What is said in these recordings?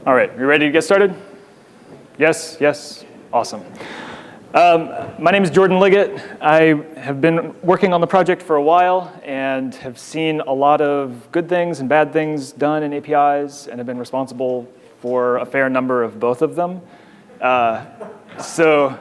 All right, you ready to get started? Yes, yes, awesome. My name is Jordan Liggett. I have been working on the project for a while and have seen a lot of good things and bad things done in APIs and have been responsible for a fair number of both of them. So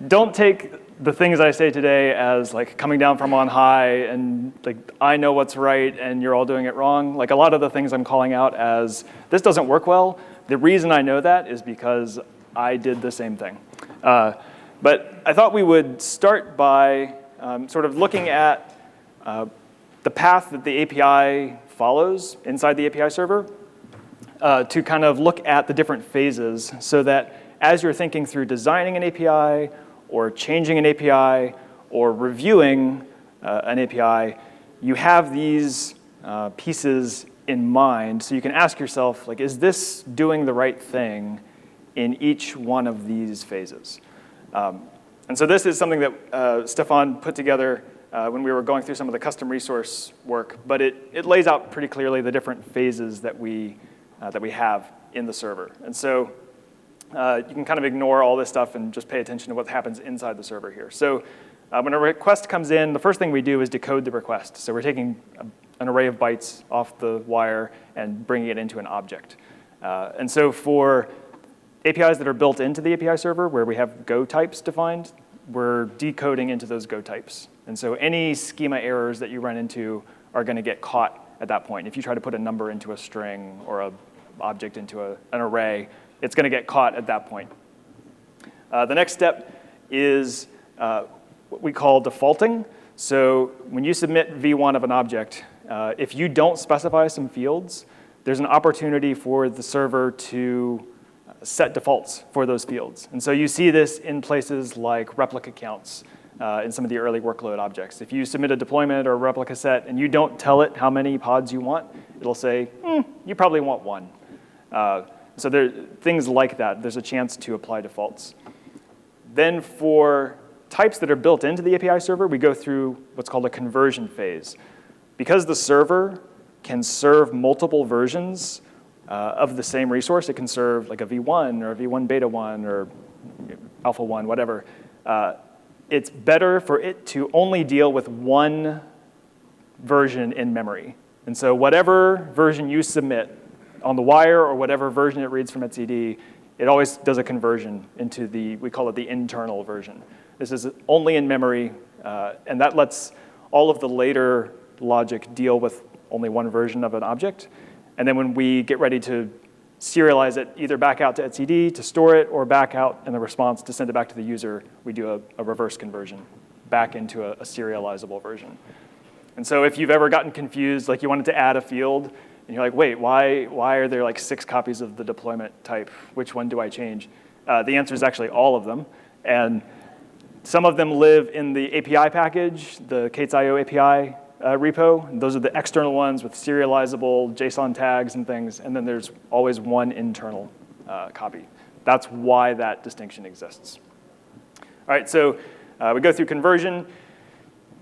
don't take the things I say today as like coming down from on high and like I know what's right and you're all doing it wrong. Like a lot of the things I'm calling out as this doesn't work well, the reason I know that is because I did the same thing. But I thought we would start by sort of looking at the path that the API follows inside the API server to kind of look at the different phases so that as you're thinking through designing an API or changing an API or reviewing an API, you have these pieces in mind so you can ask yourself, like, is this doing the right thing in each one of these phases? And so this is something that Stefan put together when we were going through some of the custom resource work, but it lays out pretty clearly the different phases that we have in the server. And so you can kind of ignore all this stuff and just pay attention to what happens inside the server here. So when a request comes in, the first thing we do is decode the request. So we're taking an array of bytes off the wire and bringing it into an object. And so for APIs that are built into the API server where we have Go types defined, we're decoding into those Go types. And so any schema errors that you run into are going to get caught at that point. If you try to put a number into a string or an object into an array, it's going to get caught at that point. The next step is what we call defaulting. So when you submit v1 of an object, if you don't specify some fields, there's an opportunity for the server to set defaults for those fields. And so you see this in places like replica counts in some of the early workload objects. If you submit a deployment or a replica set and you don't tell it how many pods you want, it'll say, you probably want one. So there are things like that. There's a chance to apply defaults. Then for types that are built into the API server, we go through what's called a conversion phase. Because the server can serve multiple versions of the same resource, it can serve like a v1 or a v1 beta 1 or alpha 1, whatever. It's better for it to only deal with one version in memory. And so whatever version you submit on the wire or whatever version it reads from etcd, it always does a conversion into we call it the internal version. This is only in memory, and that lets all of the later logic deal with only one version of an object. And then when we get ready to serialize it, either back out to etcd to store it or back out in the response to send it back to the user, we do a reverse conversion back into a serializable version. And so if you've ever gotten confused, like you wanted to add a field, and you're like, wait, why are there like 6 copies of the deployment type? Which one do I change? The answer is actually all of them. And some of them live in the API package, the K8s.io API repo. And those are the external ones with serializable JSON tags and things. And then there's always one internal copy. That's why that distinction exists. All right, so we go through conversion.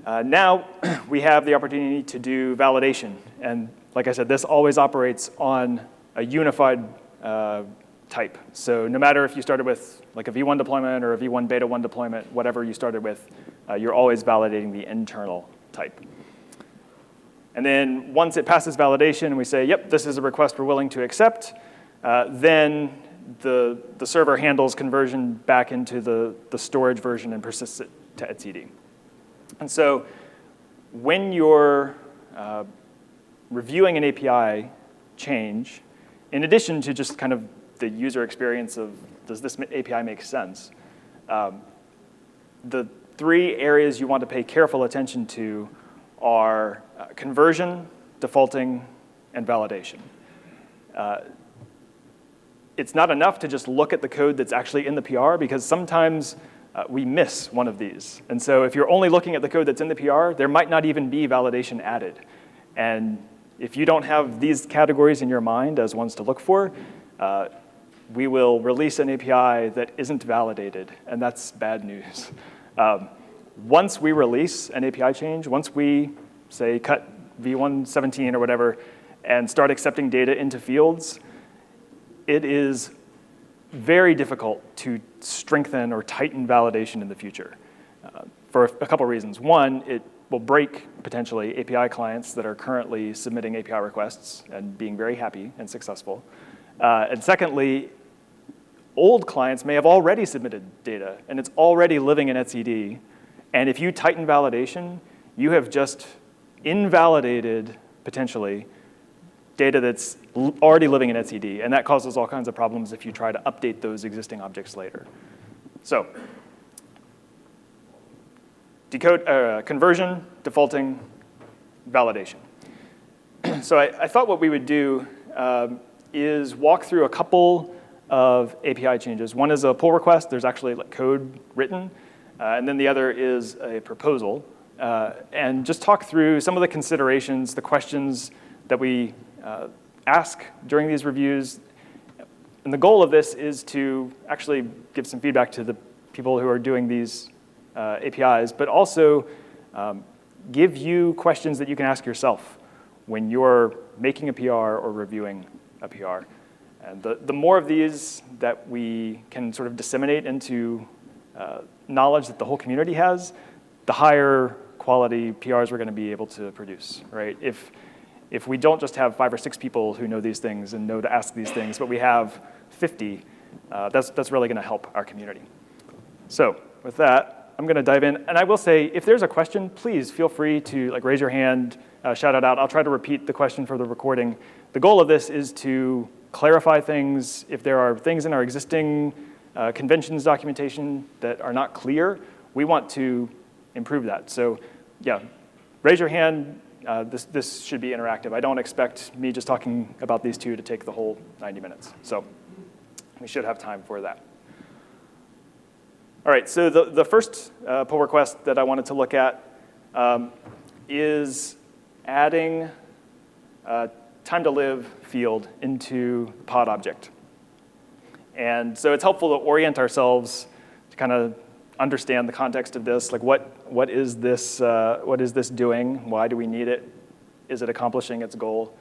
Now we have the opportunity to do validation. And like I said, this always operates on a unified type. So no matter if you started with like a v1 deployment or a v1 beta 1 deployment, whatever you started with, you're always validating the internal type. And then once it passes validation and we say, yep, this is a request we're willing to accept, then the server handles conversion back into the storage version and persists it to etcd. And so when you're reviewing an API change, in addition to just kind of the user experience of, does this API make sense? The 3 areas you want to pay careful attention to are conversion, defaulting, and validation. It's not enough to just look at the code that's actually in the PR, because sometimes we miss one of these. And so if you're only looking at the code that's in the PR, there might not even be validation added. And if you don't have these categories in your mind as ones to look for, we will release an API that isn't validated, and that's bad news. Once we release an API change, once we, say, cut v1.17 or whatever, and start accepting data into fields, it is very difficult to strengthen or tighten validation in the future for a couple reasons. One, it will break, potentially, API clients that are currently submitting API requests and being very happy and successful. And secondly, old clients may have already submitted data, and it's already living in etcd. And if you tighten validation, you have just invalidated, potentially, data that's already living in etcd. And that causes all kinds of problems if you try to update those existing objects later. So conversion, defaulting, validation. So I thought what we would do is walk through a couple of API changes. One is a pull request. There's actually like code written. And then the other is a proposal. And just talk through some of the considerations, the questions that we ask during these reviews. And the goal of this is to actually give some feedback to the people who are doing these APIs, but also give you questions that you can ask yourself when you're making a PR or reviewing a PR. And the more of these that we can sort of disseminate into knowledge that the whole community has, the higher quality PRs we're going to be able to produce, right? If we don't just have 5 or 6 people who know these things and know to ask these things, but we have 50, that's really going to help our community. So with that, I'm going to dive in. And I will say, if there's a question, please feel free to like raise your hand, shout it out. I'll try to repeat the question for the recording. The goal of this is to clarify things. If there are things in our existing conventions documentation that are not clear, we want to improve that. So yeah, raise your hand. This should be interactive. I don't expect me just talking about these two to take the whole 90 minutes. So we should have time for that. All right, so the first pull request that I wanted to look at is adding time to live field into pod object. And so it's helpful to orient ourselves to kind of understand the context of this. Like what is this doing? Why do we need it? Is it accomplishing its goal?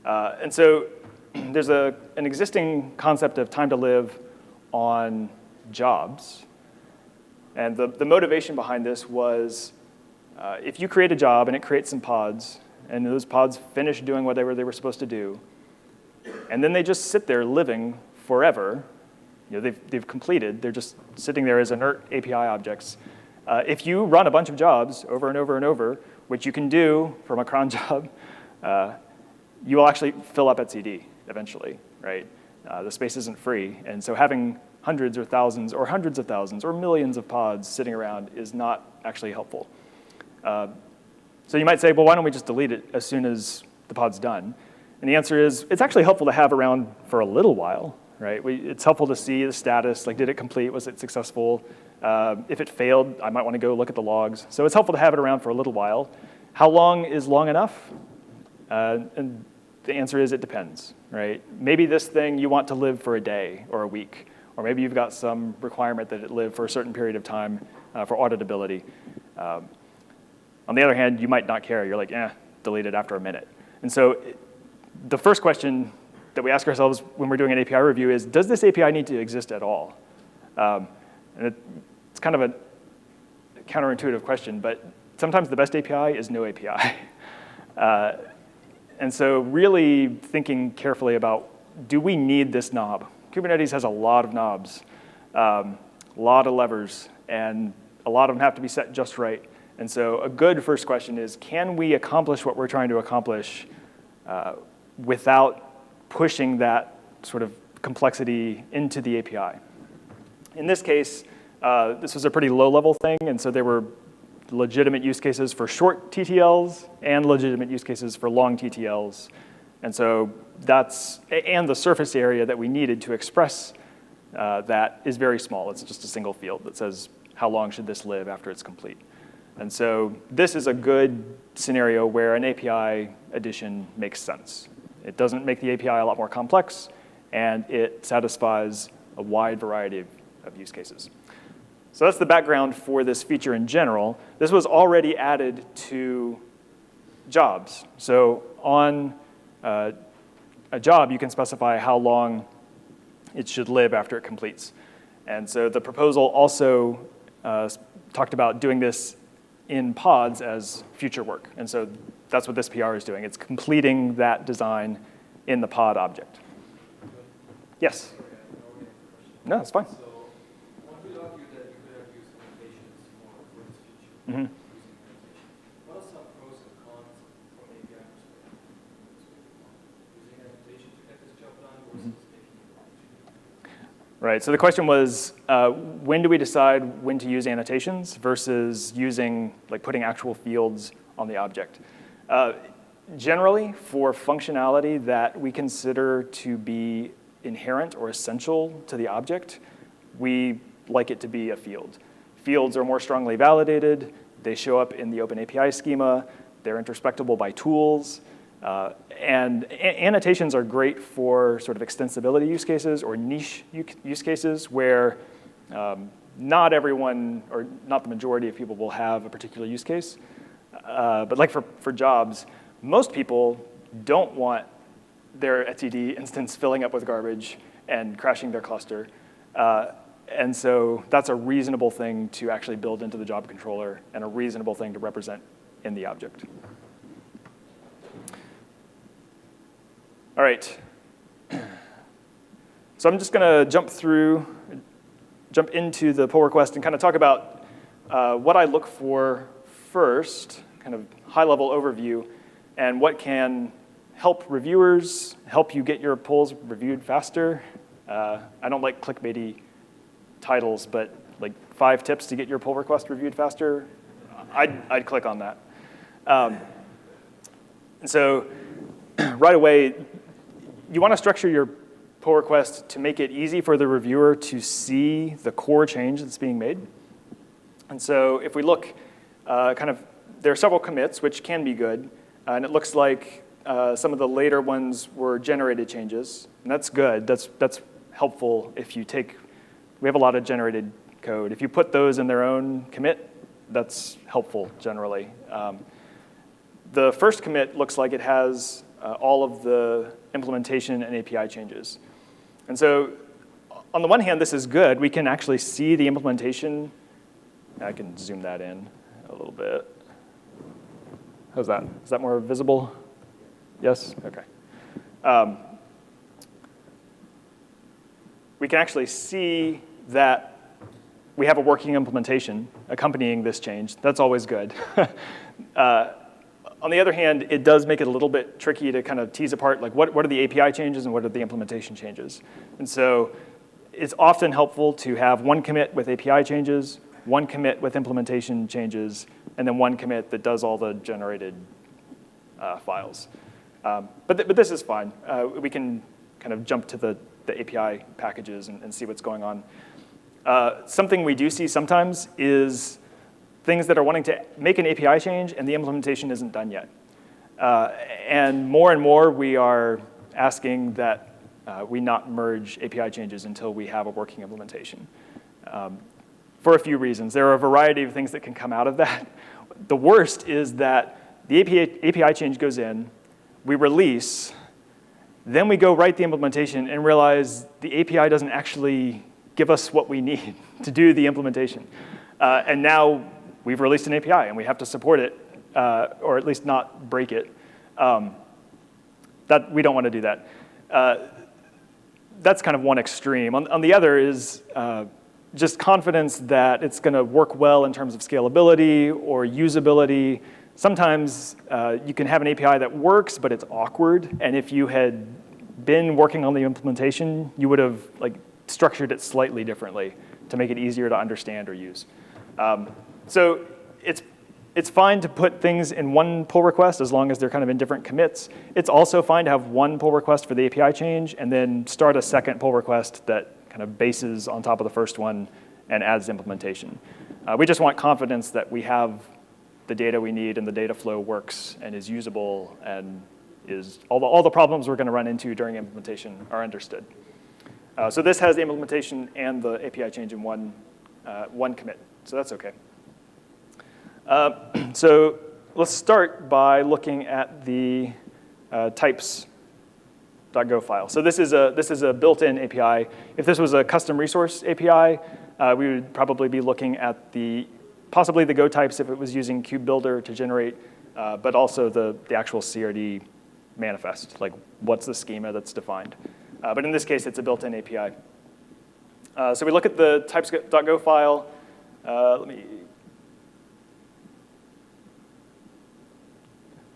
And so there's an existing concept of time to live on jobs. And the motivation behind this was if you create a job and it creates some pods, and those pods finish doing whatever they were supposed to do, and then they just sit there living forever, they've completed, they're just sitting there as inert API objects. If you run a bunch of jobs over and over and over, which you can do from a cron job, you will actually fill up etcd eventually, right? The space isn't free, and so having hundreds or thousands or hundreds of thousands or millions of pods sitting around is not actually helpful. So you might say, well, why don't we just delete it as soon as the pod's done? And the answer is, it's actually helpful to have around for a little while, right? It's helpful to see the status, like did it complete, was it successful? If it failed, I might want to go look at the logs. So it's helpful to have it around for a little while. How long is long enough? And the answer is it depends, right? Maybe this thing you want to live for a day or a week, or maybe you've got some requirement that it live for a certain period of time for auditability. On the other hand, you might not care. You're like, delete it after a minute. And so the first question that we ask ourselves when we're doing an API review is, does this API need to exist at all? And it's kind of a counterintuitive question, but sometimes the best API is no API. And so really thinking carefully about, do we need this knob? Kubernetes has a lot of knobs, a lot of levers, and a lot of them have to be set just right. And so a good first question is, can we accomplish what we're trying to accomplish without pushing that sort of complexity into the API? In this case, this was a pretty low-level thing, and so there were legitimate use cases for short TTLs and legitimate use cases for long TTLs. And so and the surface area that we needed to express that is very small. It's just a single field that says, how long should this live after it's complete? And so this is a good scenario where an API addition makes sense. It doesn't make the API a lot more complex, and it satisfies a wide variety of use cases. So that's the background for this feature in general. This was already added to jobs. So on a job, you can specify how long it should live after it completes. And so the proposal also talked about doing this in pods as future work. And so that's what this PR is doing. It's completing that design in the pod object. Yes? No, it's fine. So one could argue that you could have used annotations for this feature Mm-hmm. using annotation. What are some pros and cons from API perspective? Using annotation to get this job done versus making it. Right, so the question was, when do we decide when to use annotations versus using, like putting actual fields on the object? Generally, for functionality that we consider to be inherent or essential to the object, we like it to be a field. Fields are more strongly validated. They show up in the Open API schema. They're introspectable by tools. And annotations are great for sort of extensibility use cases or niche use cases where not everyone, or not the majority of people, will have a particular use case. But like for jobs, most people don't want their etcd instance filling up with garbage and crashing their cluster. And so that's a reasonable thing to actually build into the job controller and a reasonable thing to represent in the object. All right. So I'm just going to jump into the pull request and kind of talk about what I look for first, kind of high-level overview, and what can help reviewers, help you get your pulls reviewed faster. I don't like clickbaity titles, but like 5 tips to get your pull request reviewed faster, I'd click on that. And so right away, you want to structure your pull request to make it easy for the reviewer to see the core change that's being made. And so if we look, there are several commits, which can be good. And it looks like some of the later ones were generated changes. And that's good. That's helpful if you we have a lot of generated code. If you put those in their own commit, that's helpful generally. The first commit looks like it has all of the implementation and API changes. And so on the one hand, this is good. We can actually see the implementation. I can zoom that in a little bit. How's that? Is that more visible? Yes? OK. We can actually see that we have a working implementation accompanying this change. That's always good. On the other hand, it does make it a little bit tricky to kind of tease apart, like what are the API changes and what are the implementation changes. And so it's often helpful to have one commit with API changes, one commit with implementation changes, and then one commit that does all the generated files. But this is fine. We can kind of jump to the API packages and see what's going on. Something we do see sometimes is things that are wanting to make an API change and the implementation isn't done yet. And more we are asking that we not merge API changes until we have a working implementation. For a few reasons. There are a variety of things that can come out of that. The worst is that the API change goes in, we release, then we go write the implementation and realize the API doesn't actually give us what we need to do the implementation. And now we've released an API and we have to support it, or at least not break it. We don't want to do that. That's kind of one extreme. On the other is just confidence that it's going to work well in terms of scalability or usability. Sometimes you can have an API that works, but it's awkward. And if you had been working on the implementation, you would have structured it slightly differently to make it easier to understand or use. So it's fine to put things in one pull request as long as they're kind of in different commits. It's also fine to have one pull request for the API change and then start a second pull request that kind of bases on top of the first one and adds implementation. We just want confidence that we have the data we need and the data flow works and is usable and is all the problems we're going to run into during implementation are understood. So this has the implementation and the API change in one commit. So that's OK. So let's start by looking at the types .go file. So this is a built-in API. If this was a custom resource API, we would probably be looking at possibly the Go types if it was using Cube Builder to generate, but also the actual CRD manifest, like what's the schema that's defined. But in this case, it's a built-in API. So we look at the types.go file. Let me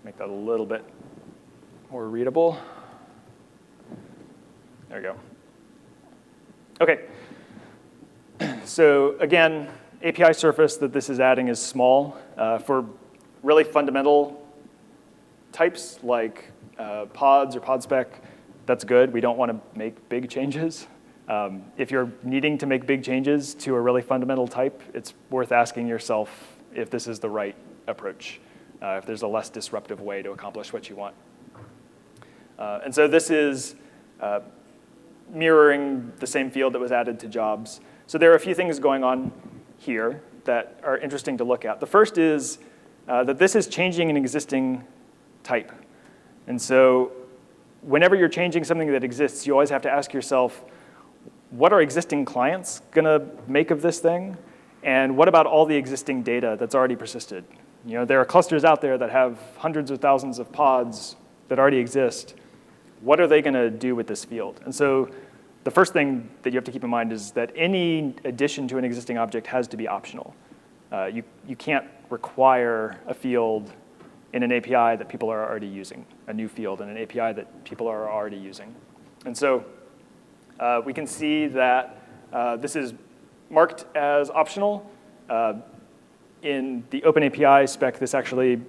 make that a little bit more readable. There we go. OK. So again, API surface that this is adding is small. For really fundamental types like pods or pod spec, that's good. We don't want to make big changes. If you're needing to make big changes to a really fundamental type, it's worth asking yourself if this is the right approach, if there's a less disruptive way to accomplish what you want. And so this is mirroring the same field that was added to jobs. So there are a few things going on here that are interesting to look at. The first is that this is changing an existing type. And so whenever you're changing something that exists, you always have to ask yourself, what are existing clients going to make of this thing? And what about all the existing data that's already persisted? You know, there are clusters out there that have hundreds of thousands of pods that already exist. What are they going to do with this field? And so the first thing that you have to keep in mind is that any addition to an existing object has to be optional. You can't require a field in an API that people are already using, a new field in an API that people are already using. And so we can see that this is marked as optional. In the OpenAPI spec, this actually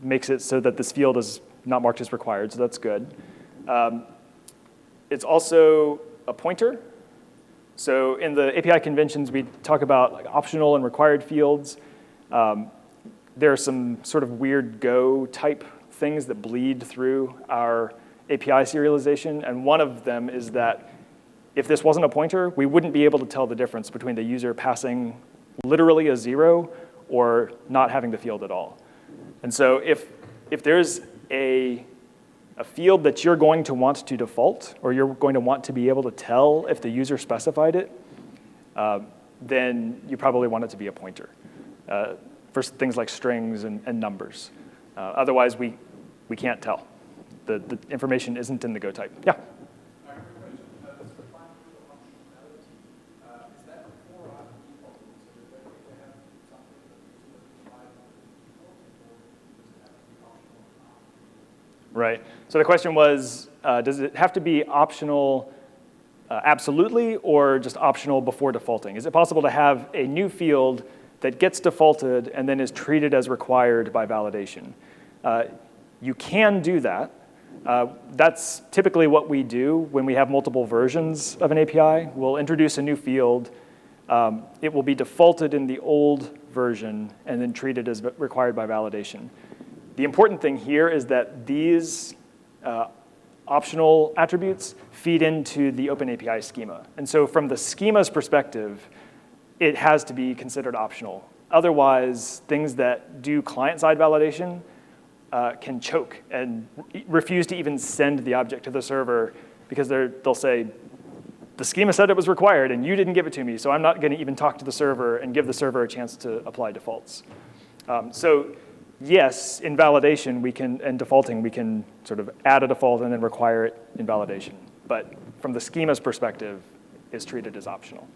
makes it so that this field is not marked as required, so that's good. It's also a pointer. So in the API conventions, we talk about like optional and required fields. There are some sort of weird Go type things that bleed through our API serialization, and one of them is that if this wasn't a pointer, we wouldn't be able to tell the difference between the user passing literally a 0 or not having the field at all. And so if there's a field that you're going to want to default, or you're going to want to be able to tell if the user specified it, then you probably want it to be a pointer for things like strings and numbers. Otherwise, we can't tell. The information isn't in the Go type. Yeah? Right. So the question was, does it have to be optional absolutely, or just optional before defaulting? Is it possible to have a new field that gets defaulted and then is treated as required by validation? You can do that. That's typically what we do when we have multiple versions of an API. We'll introduce a new field. It will be defaulted in the old version and then treated as required by validation. The important thing here is that these optional attributes feed into the OpenAPI schema. And so from the schema's perspective, it has to be considered optional. Otherwise, things that do client-side validation can choke and refuse to even send the object to the server because they'll say, the schema said it was required, and you didn't give it to me, so I'm not going to even talk to the server and give the server a chance to apply defaults. So yes, in validation, and defaulting, we can sort of add a default and then require it in validation. But from the schema's perspective, it's treated as optional.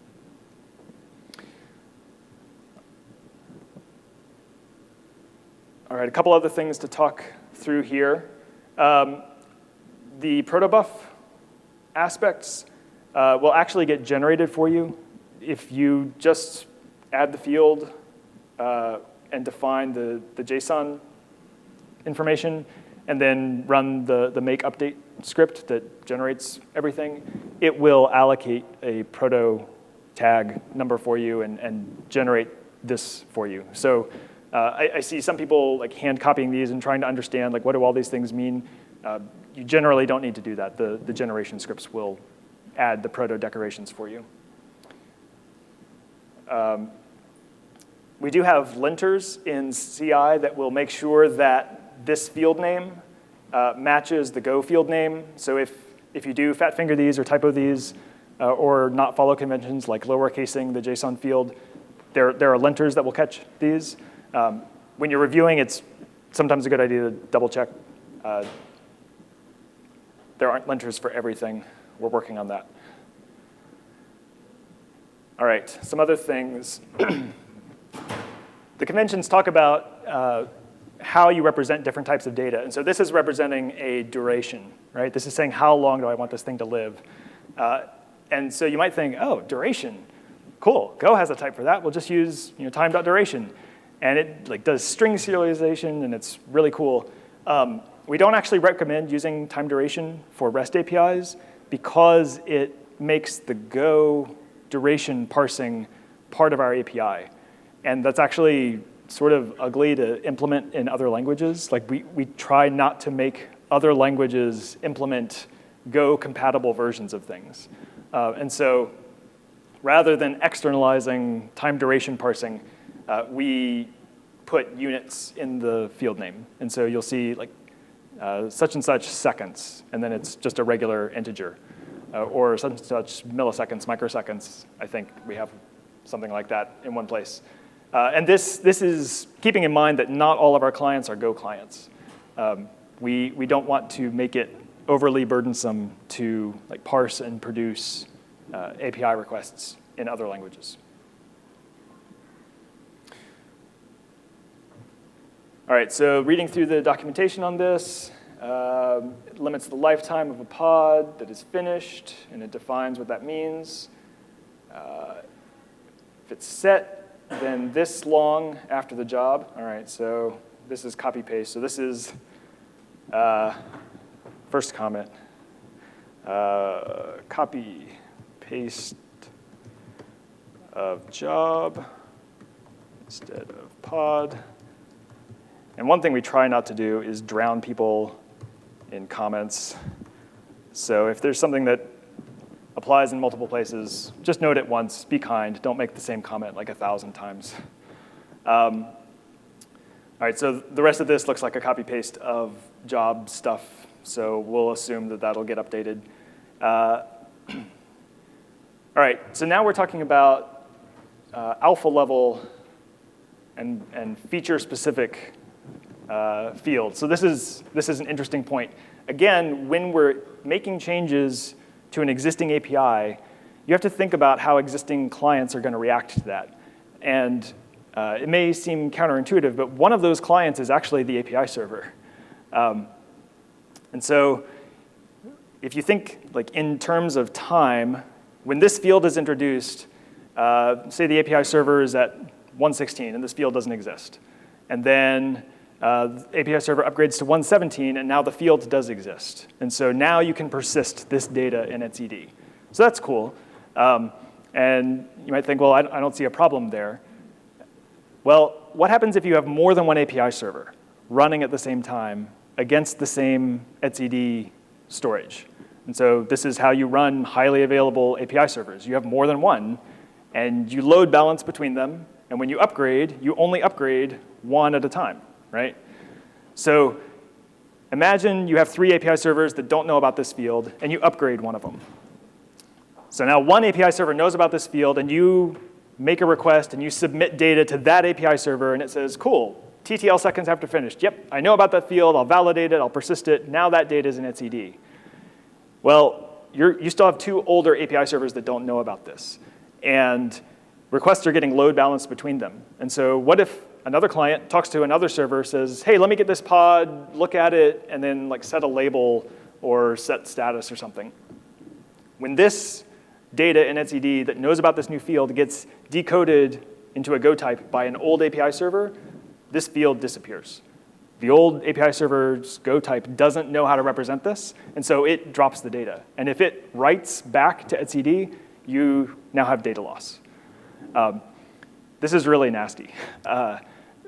All right, a couple other things to talk through here. The protobuf aspects will actually get generated for you if you just add the field and define the JSON information, and then run the make update script that generates everything. It will allocate a proto tag number for you and generate this for you. So I see some people like hand copying these and trying to understand like what do all these things mean. You generally don't need to do that. The generation scripts will add the proto decorations for you. We do have linters in CI that will make sure that this field name matches the Go field name. So if if you do fat finger these or typo these, or not follow conventions like lowercasing the JSON field, there are linters that will catch these. When you're reviewing, it's sometimes a good idea to double check. There aren't linters for everything. We're working on that. All right, some other things. The conventions talk about how you represent different types of data. And so this is representing a duration, right? This is saying how long do I want this thing to live. And so you might think, oh, duration. Cool, Go has a type for that. We'll just use time.duration. And it does string serialization, and it's really cool. We don't actually recommend using time duration for REST APIs because it makes the Go duration parsing part of our API. And that's actually sort of ugly to implement in other languages. Like we try not to make other languages implement Go compatible versions of things. And so rather than externalizing time duration parsing, we put units in the field name. And so you'll see like such and such seconds, and then it's just a regular integer. Or such and such milliseconds, microseconds. I think we have something like that in one place. And this is keeping in mind that not all of our clients are Go clients. We don't want to make it overly burdensome to parse and produce API requests in other languages. All right, so reading through the documentation on this, it limits the lifetime of a pod that is finished, and it defines what that means. If it's set, then this long after the job. All right, so this is copy-paste. So this is first comment. Copy, paste of job instead of pod. And one thing we try not to do is drown people in comments. So if there's something that applies in multiple places, just note it once, be kind, don't make the same comment like 1,000 times. All right, so the rest of this looks like a copy-paste of job stuff, so we'll assume that that'll get updated. All right, so now we're talking about alpha level and feature-specific fields. So this is an interesting point. Again, when we're making changes to an existing API, you have to think about how existing clients are going to react to that. And it may seem counterintuitive, but one of those clients is actually the API server. And so if you think in terms of time, when this field is introduced, say the API server is at 116 and this field doesn't exist. And then the API server upgrades to 117, and now the field does exist. And so now you can persist this data in etcd. So that's cool. And you might think, well, I don't see a problem there. Well, what happens if you have more than one API server running at the same time against the same etcd storage? And so this is how you run highly available API servers. You have more than one, and you load balance between them. And when you upgrade, you only upgrade one at a time, right? So imagine you have 3 API servers that don't know about this field, and you upgrade one of them. So now one API server knows about this field, and you make a request, and you submit data to that API server, and it says, cool, TTL seconds after finished. Yep, I know about that field. I'll validate it. I'll persist it. Now that data is in etcd. Well, you still have 2 older API servers that don't know about this. And requests are getting load balanced between them. And so what if another client talks to another server, says, hey, let me get this pod, look at it, and then set a label or set status or something. When this data in etcd that knows about this new field gets decoded into a Go type by an old API server, this field disappears. The old API server's Go type doesn't know how to represent this, and so it drops the data. And if it writes back to etcd, you now have data loss. This is really nasty.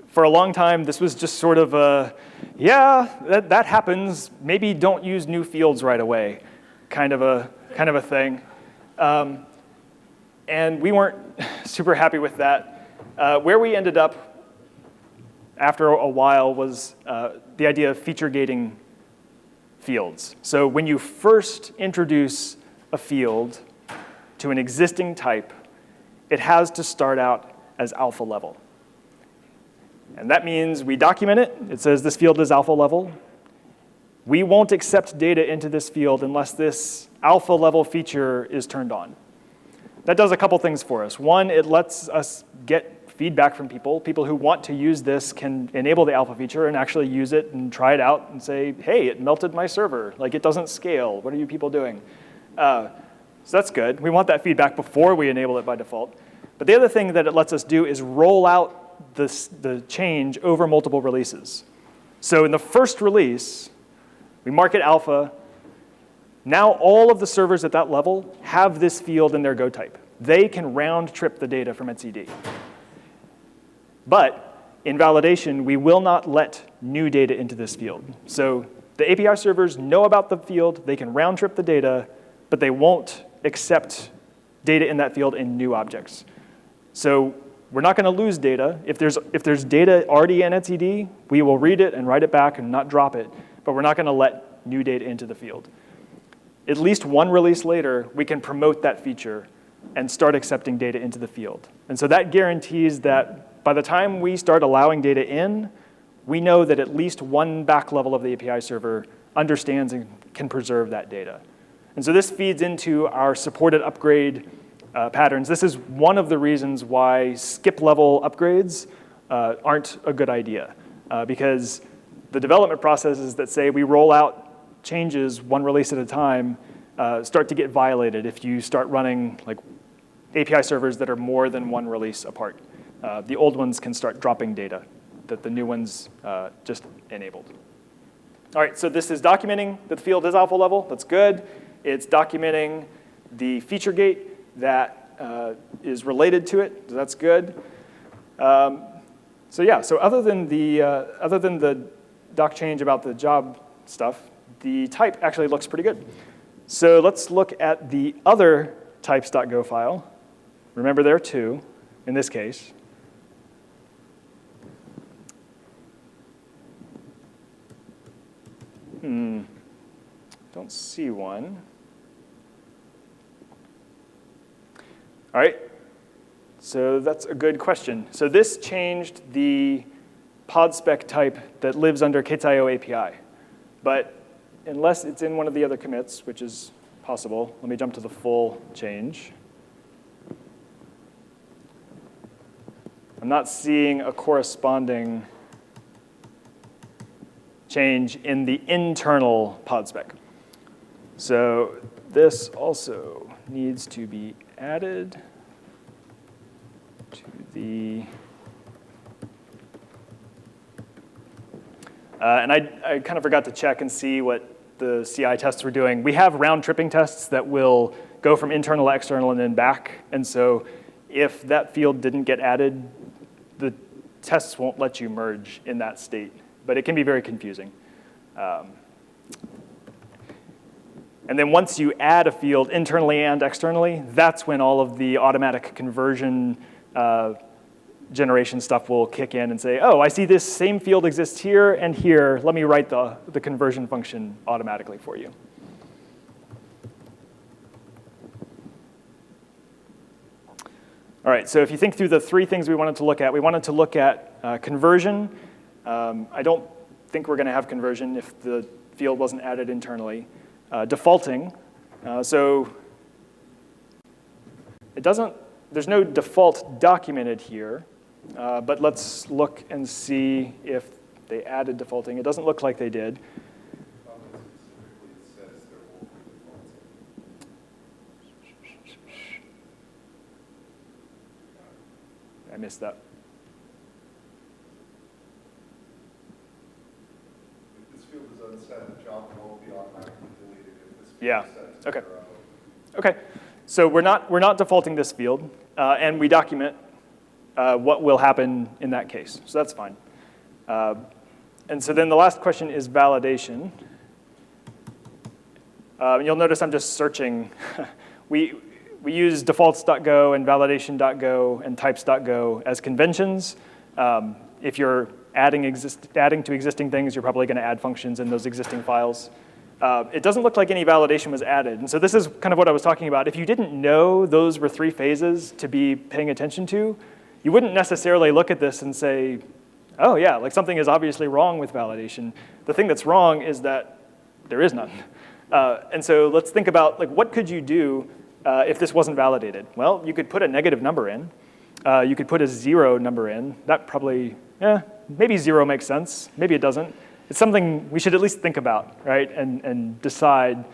For a long time, this was just sort of a, yeah, that happens. Maybe don't use new fields right away, kind of a thing. And we weren't super happy with that. Where we ended up after a while was the idea of feature gating fields. So when you first introduce a field to an existing type, it has to start out as alpha level. And that means we document it. It says this field is alpha level. We won't accept data into this field unless this alpha level feature is turned on. That does a couple things for us. One, it lets us get feedback from people. People who want to use this can enable the alpha feature and actually use it and try it out and say, hey, it melted my server. Like, it doesn't scale. What are you people doing? So that's good. We want that feedback before we enable it by default. But the other thing that it lets us do is roll out the change over multiple releases. So in the first release, we mark it alpha. Now all of the servers at that level have this field in their Go type. They can round trip the data from etcd. But in validation, we will not let new data into this field. So the API servers know about the field. They can round trip the data, but they won't accept data in that field in new objects. So we're not going to lose data. If there's data already in etcd, we will read it and write it back and not drop it. But we're not going to let new data into the field. At least one release later, we can promote that feature and start accepting data into the field. And so that guarantees that by the time we start allowing data in, we know that at least one back level of the API server understands and can preserve that data. And so this feeds into our supported upgrade patterns. This is one of the reasons why skip level upgrades aren't a good idea, because the development processes that say we roll out changes one release at a time start to get violated if you start running like API servers that are more than one release apart. The old ones can start dropping data that the new ones just enabled. All right, so this is documenting that the field is alpha level. That's good. It's documenting the feature gate that is related to it. So that's good. So yeah, so other than the doc change about the job stuff, the type actually looks pretty good. So let's look at the other types.go file. Remember there are two in this case. Don't see one. All right, so that's a good question. So this changed the pod spec type that lives under kits.io API. But unless it's in one of the other commits, which is possible, let me jump to the full change. I'm not seeing a corresponding change in the internal pod spec. So this also needs to be added to the, and I kind of forgot to check and see what the CI tests were doing. We have round tripping tests that will go from internal to external and then back. And so if that field didn't get added, the tests won't let you merge in that state. But it can be very confusing. And then once you add a field internally and externally, that's when all of the automatic conversion generation stuff will kick in and say, oh, I see this same field exists here and here. Let me write the conversion function automatically for you. All right, so if you think through the three things we wanted to look at conversion. I don't think we're going to have conversion if the field wasn't added internally. Defaulting, so there's no default documented here, but let's look and see if they added defaulting. It doesn't look like they did. I missed that. If this field is unset, the job won't be automatically deleted if this field Yeah. is set to Okay. 0. Okay. So we're not defaulting this field, and we document what will happen in that case. So that's fine. And so then the last question is validation. You'll notice I'm just searching. We use defaults.go and validation.go and types.go as conventions. If you're adding to existing things, you're probably going to add functions in those existing files. it doesn't look like any validation was added. And so this is kind of what I was talking about. If you didn't know those were 3 phases to be paying attention to, you wouldn't necessarily look at this and say, oh yeah, like something is obviously wrong with validation. The thing that's wrong is that there is none. And so let's think about like what could you do if this wasn't validated? Well, you could put a negative number in. You could put a 0 number in. That probably, maybe 0 makes sense. Maybe it doesn't. It's something we should at least think about, right? And decide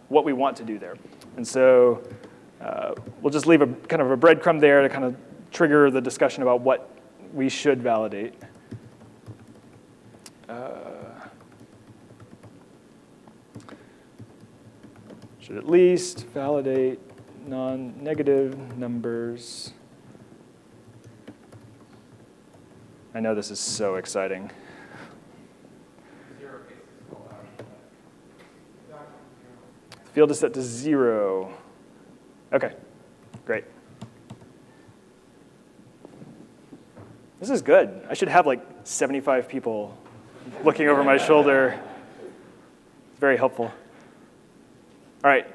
what we want to do there. And so we'll just leave a kind of a breadcrumb there to kind of trigger the discussion about what we should validate. Should at least validate non-negative numbers. I know this is so exciting. Field is set to 0. OK, great. This is good. I should have like 75 people looking over my shoulder. It's very helpful. All right.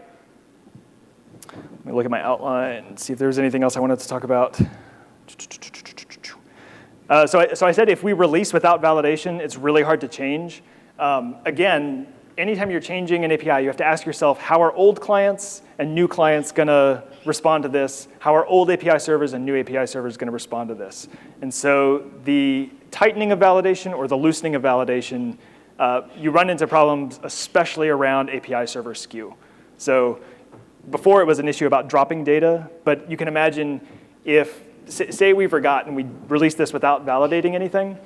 Let me look at my outline and see if there's anything else I wanted to talk about. So I said if we release without validation, it's really hard to change. Again, anytime you're changing an API, you have to ask yourself, how are old clients and new clients going to respond to this? How are old API servers and new API servers going to respond to this? And so the tightening of validation or the loosening of validation, you run into problems, especially around API server skew. So before it was an issue about dropping data, but you can imagine if, say we forgot and we released this without validating anything,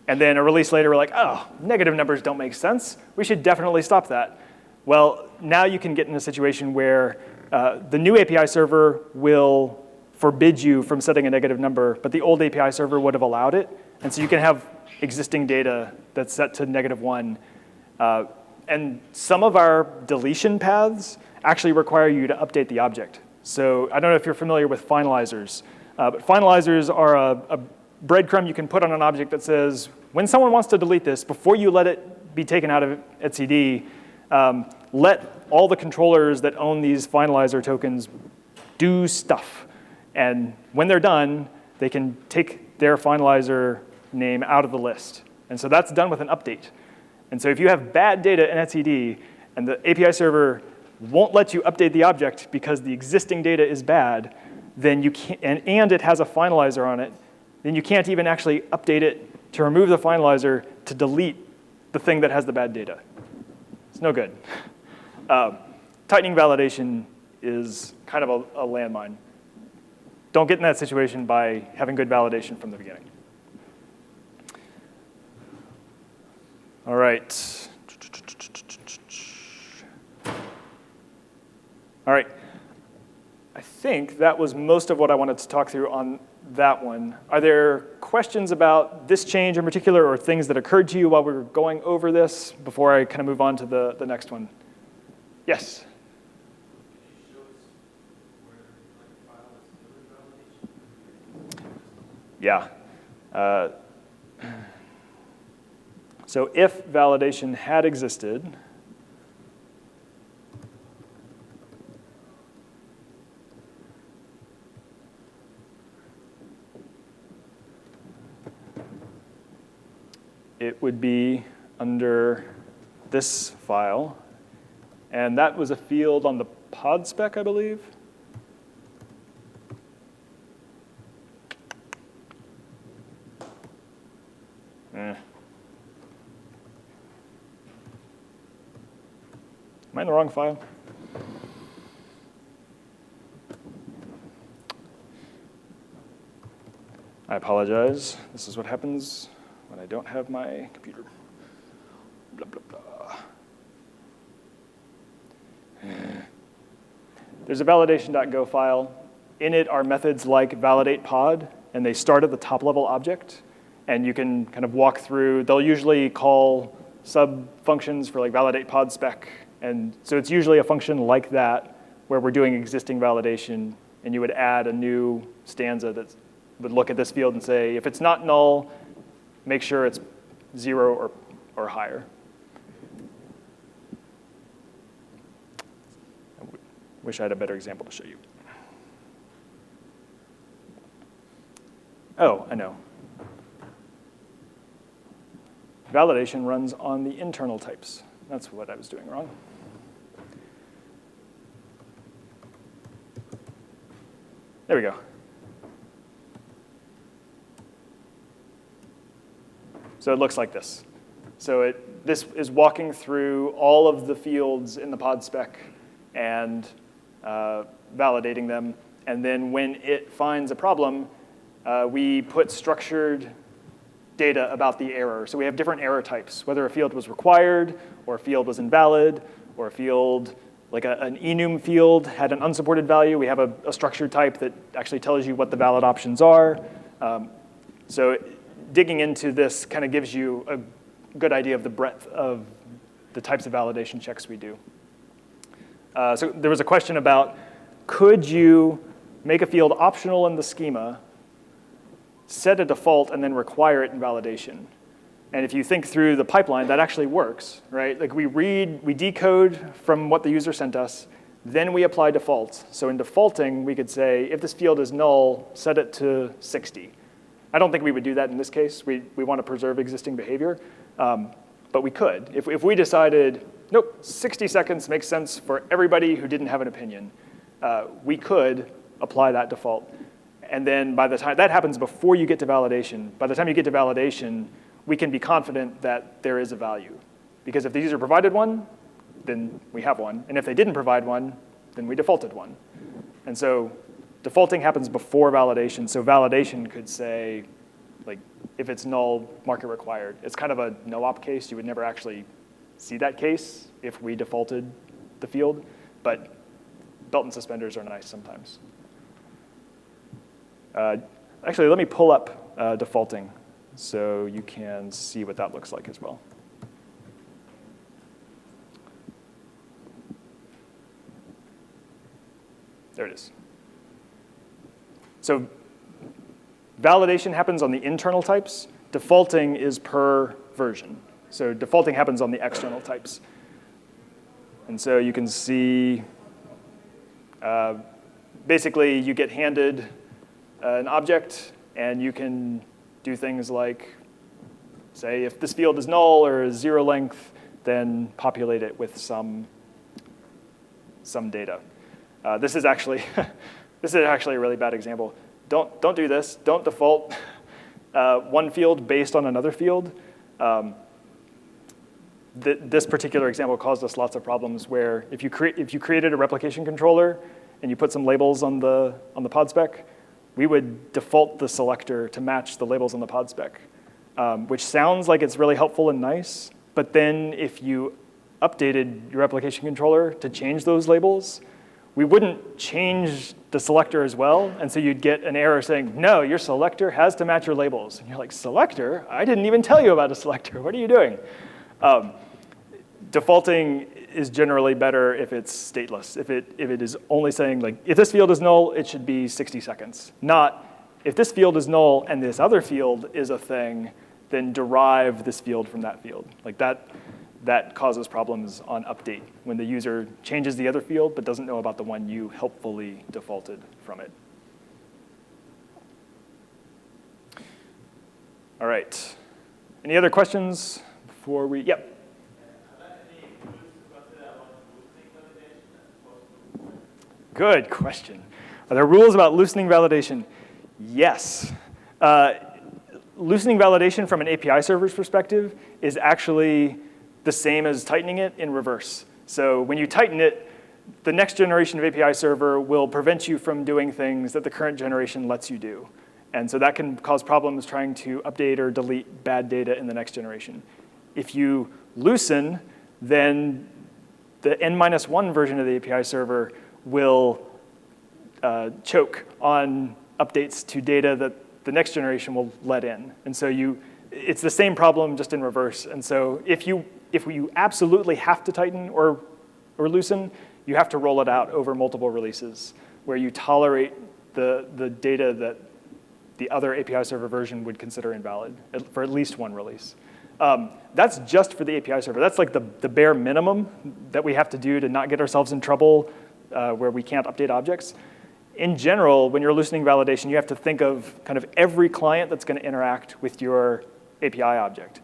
and then a release later, we're like, oh, negative numbers don't make sense. We should definitely stop that. Well, now you can get in a situation where the new API server will forbid you from setting a negative number, but the old API server would have allowed it. And so you can have existing data that's set to -1. And some of our deletion paths actually require you to update the object. So I don't know if you're familiar with finalizers, but finalizers are a breadcrumb you can put on an object that says, when someone wants to delete this, before you let it be taken out of etcd, let all the controllers that own these finalizer tokens do stuff. And when they're done, they can take their finalizer name out of the list. And so that's done with an update. And so if you have bad data in etcd, and the API server won't let you update the object because the existing data is bad, then you can't, and it has a finalizer on it, then you can't even actually update it to remove the finalizer to delete the thing that has the bad data. It's no good. Tightening validation is kind of a landmine. Don't get in that situation by having good validation from the beginning. All right. All right. I think that was most of what I wanted to talk through on that one. Are there questions about this change in particular or things that occurred to you while we were going over this before I kind of move on to the next one? Yes? Yeah. So if validation had existed, it would be under this file. And that was a field on the pod spec, I believe. Am I in the wrong file? I apologize. This is what happens when I don't have my computer. Blah, blah, blah. There's a validation.go file. In it are methods like validate pod, and they start at the top level object. And you can kind of walk through. They'll usually call sub-functions for like validate pod spec. And so it's usually a function like that where we're doing existing validation, and you would add a new stanza that would look at this field and say, if it's not null, make sure it's 0 or higher. Wish I had a better example to show you. Oh, I know. Validation runs on the internal types. That's what I was doing wrong. There we go. So it looks like this. So this is walking through all of the fields in the pod spec and validating them. And then when it finds a problem, we put structured data about the error. So we have different error types, whether a field was required, or a field was invalid, or a field, like an enum field, had an unsupported value. We have a structured type that actually tells you what the valid options are. So digging into this kind of gives you a good idea of the breadth of the types of validation checks we do. So there was a question about, could you make a field optional in the schema, set a default, and then require it in validation? And if you think through the pipeline, that actually works, right? Like we decode from what the user sent us, then we apply defaults. So in defaulting, we could say, if this field is null, set it to 60. I don't think we would do that in this case. We want to preserve existing behavior, but we could. If we decided, nope, 60 seconds makes sense for everybody who didn't have an opinion, we could apply that default. And then by the time, that happens before you get to validation. By the time you get to validation, we can be confident that there is a value. Because if the user provided one, then we have one. And if they didn't provide one, then we defaulted one. And so defaulting happens before validation. So validation could say, like, if it's null, mark it required. It's kind of a no-op case. You would never actually see that case if we defaulted the field. But belt and suspenders are nice sometimes. Actually, let me pull up defaulting so you can see what that looks like as well. There it is. So validation happens on the internal types. Defaulting is per version. So defaulting happens on the external types. And so you can see, basically, you get handed an object, and you can do things like, say, if this field is null or is zero length, then populate it with some data. This is actually a really bad example. Don't do this. Don't default one field based on another field. This particular example caused us lots of problems where if you created a replication controller and you put some labels on the pod spec, we would default the selector to match the labels on the pod spec, which sounds like it's really helpful and nice. But then if you updated your replication controller to change those labels, we wouldn't change the selector as well. And so you'd get an error saying, no, your selector has to match your labels. And you're like, selector? I didn't even tell you about a selector. What are you doing? Defaulting is generally better if it's stateless. If it is only saying, like, if this field is null, it should be 60 seconds. Not, if this field is null and this other field is a thing, then derive this field from that field. Like that causes problems on update when the user changes the other field but doesn't know about the one you helpfully defaulted from it. All right. Any other questions before we, yep. Good question. Are there rules about loosening validation? Yes. Loosening validation from an API server's perspective is actually the same as tightening it in reverse. So when you tighten it, the next generation of API server will prevent you from doing things that the current generation lets you do. And so that can cause problems trying to update or delete bad data in the next generation. If you loosen, then the N-1 version of the API server will choke on updates to data that the next generation will let in. And so it's the same problem, just in reverse. And so if you absolutely have to tighten or loosen, you have to roll it out over multiple releases, where you tolerate the data that the other API server version would consider invalid for at least one release. That's just for the API server. That's like the bare minimum that we have to do to not get ourselves in trouble where we can't update objects. In general, when you're loosening validation, you have to think of kind of every client that's going to interact with your API object.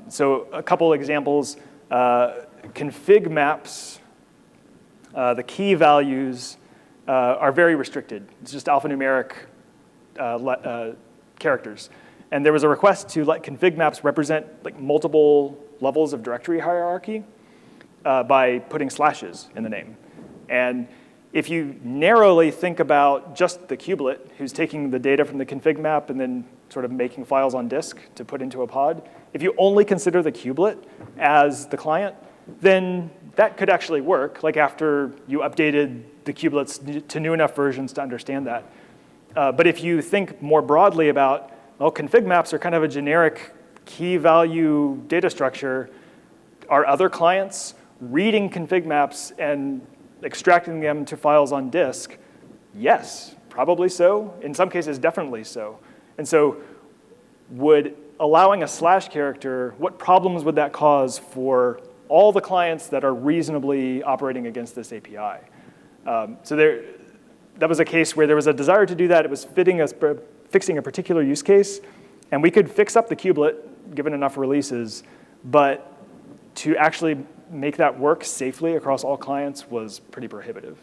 So a couple examples, config maps, the key values are very restricted. It's just alphanumeric characters. And there was a request to let config maps represent like multiple levels of directory hierarchy by putting slashes in the name. And if you narrowly think about just the kubelet, who's taking the data from the config map and then sort of making files on disk to put into a pod, if you only consider the kubelet as the client, then that could actually work, like after you updated the kubelets to new enough versions to understand that. But if you think more broadly about, well, config maps are kind of a generic key value data structure, are other clients reading config maps and extracting them to files on disk? Yes, probably so. In some cases, definitely so. And so would allowing a slash character, what problems would that cause for all the clients that are reasonably operating against this API? That was a case where there was a desire to do that. It was fixing a particular use case. And we could fix up the kubelet, given enough releases. But to actually make that work safely across all clients was pretty prohibitive.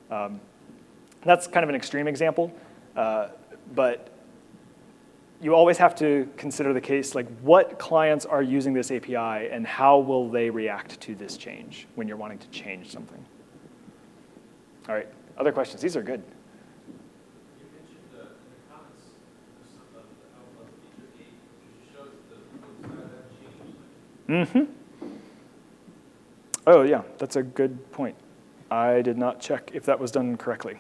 That's kind of an extreme example. But you always have to consider the case, like what clients are using this API and how will they react to this change when you're wanting to change something. All right, other questions? These are good. You mentioned in the comments of the feature gate, which shows the side that changed. Oh, yeah, that's a good point. I did not check if that was done correctly.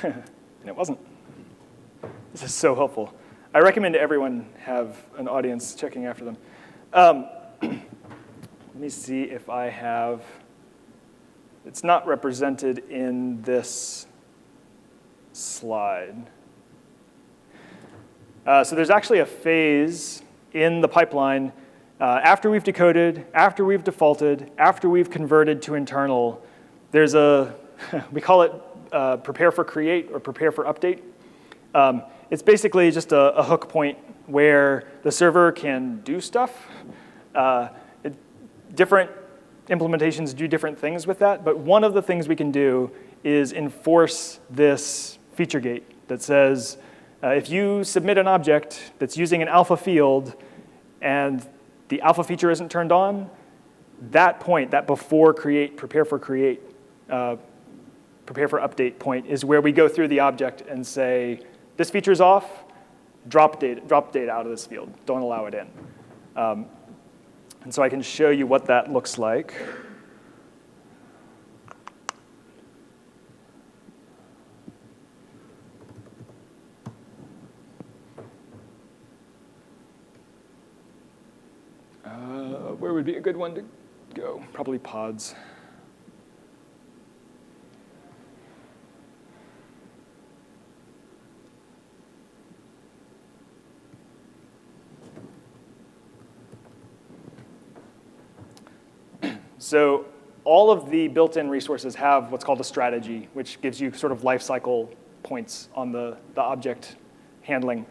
And it wasn't. This is so helpful. I recommend everyone have an audience checking after them. Let me see if I have, it's not represented in this slide. So there's actually a phase in the pipeline after we've decoded, after we've defaulted, after we've converted to internal. There's a, we call it prepare for create or prepare for update. It's basically just a hook point where the server can do stuff. Different implementations do different things with that, but one of the things we can do is enforce this feature gate that says, if you submit an object that's using an alpha field and the alpha feature isn't turned on, that point, that before create, prepare for create, prepare for update point is where we go through the object and say, this feature's off, drop data out of this field. Don't allow it in. And so I can show you what that looks like. Where would be a good one to go? Probably pods. So all of the built-in resources have what's called a strategy, which gives you sort of life cycle points on the object handling.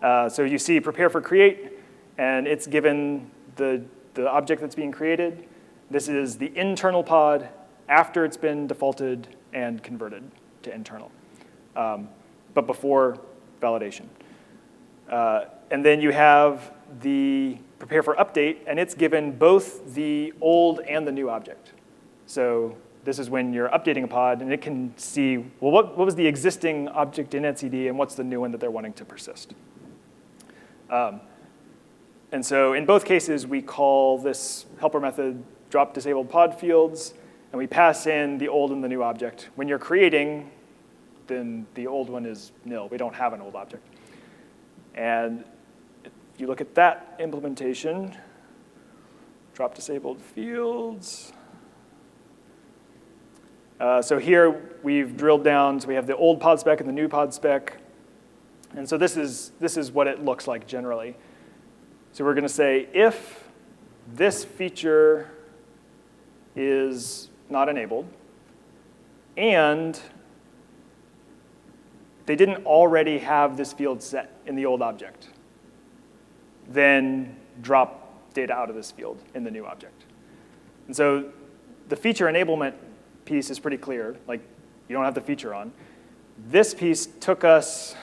So you see prepare for create, and it's given the object that's being created. This is the internal pod after it's been defaulted and converted to internal, but before validation. And then you have the prepare for update, and it's given both the old and the new object. So this is when you're updating a pod, and it can see, well, what was the existing object in etcd, and what's the new one that they're wanting to persist. And so in both cases, we call this helper method drop disabled pod fields, and we pass in the old and the new object. When you're creating, then the old one is nil. We don't have an old object. And if you look at that implementation, drop disabled fields. So here we've drilled down, so we have the old pod spec and the new pod spec. And so this is what it looks like generally. So we're going to say if this feature is not enabled, and they didn't already have this field set in the old object, then drop data out of this field in the new object. And so the feature enablement piece is pretty clear. Like, you don't have the feature on. This piece took us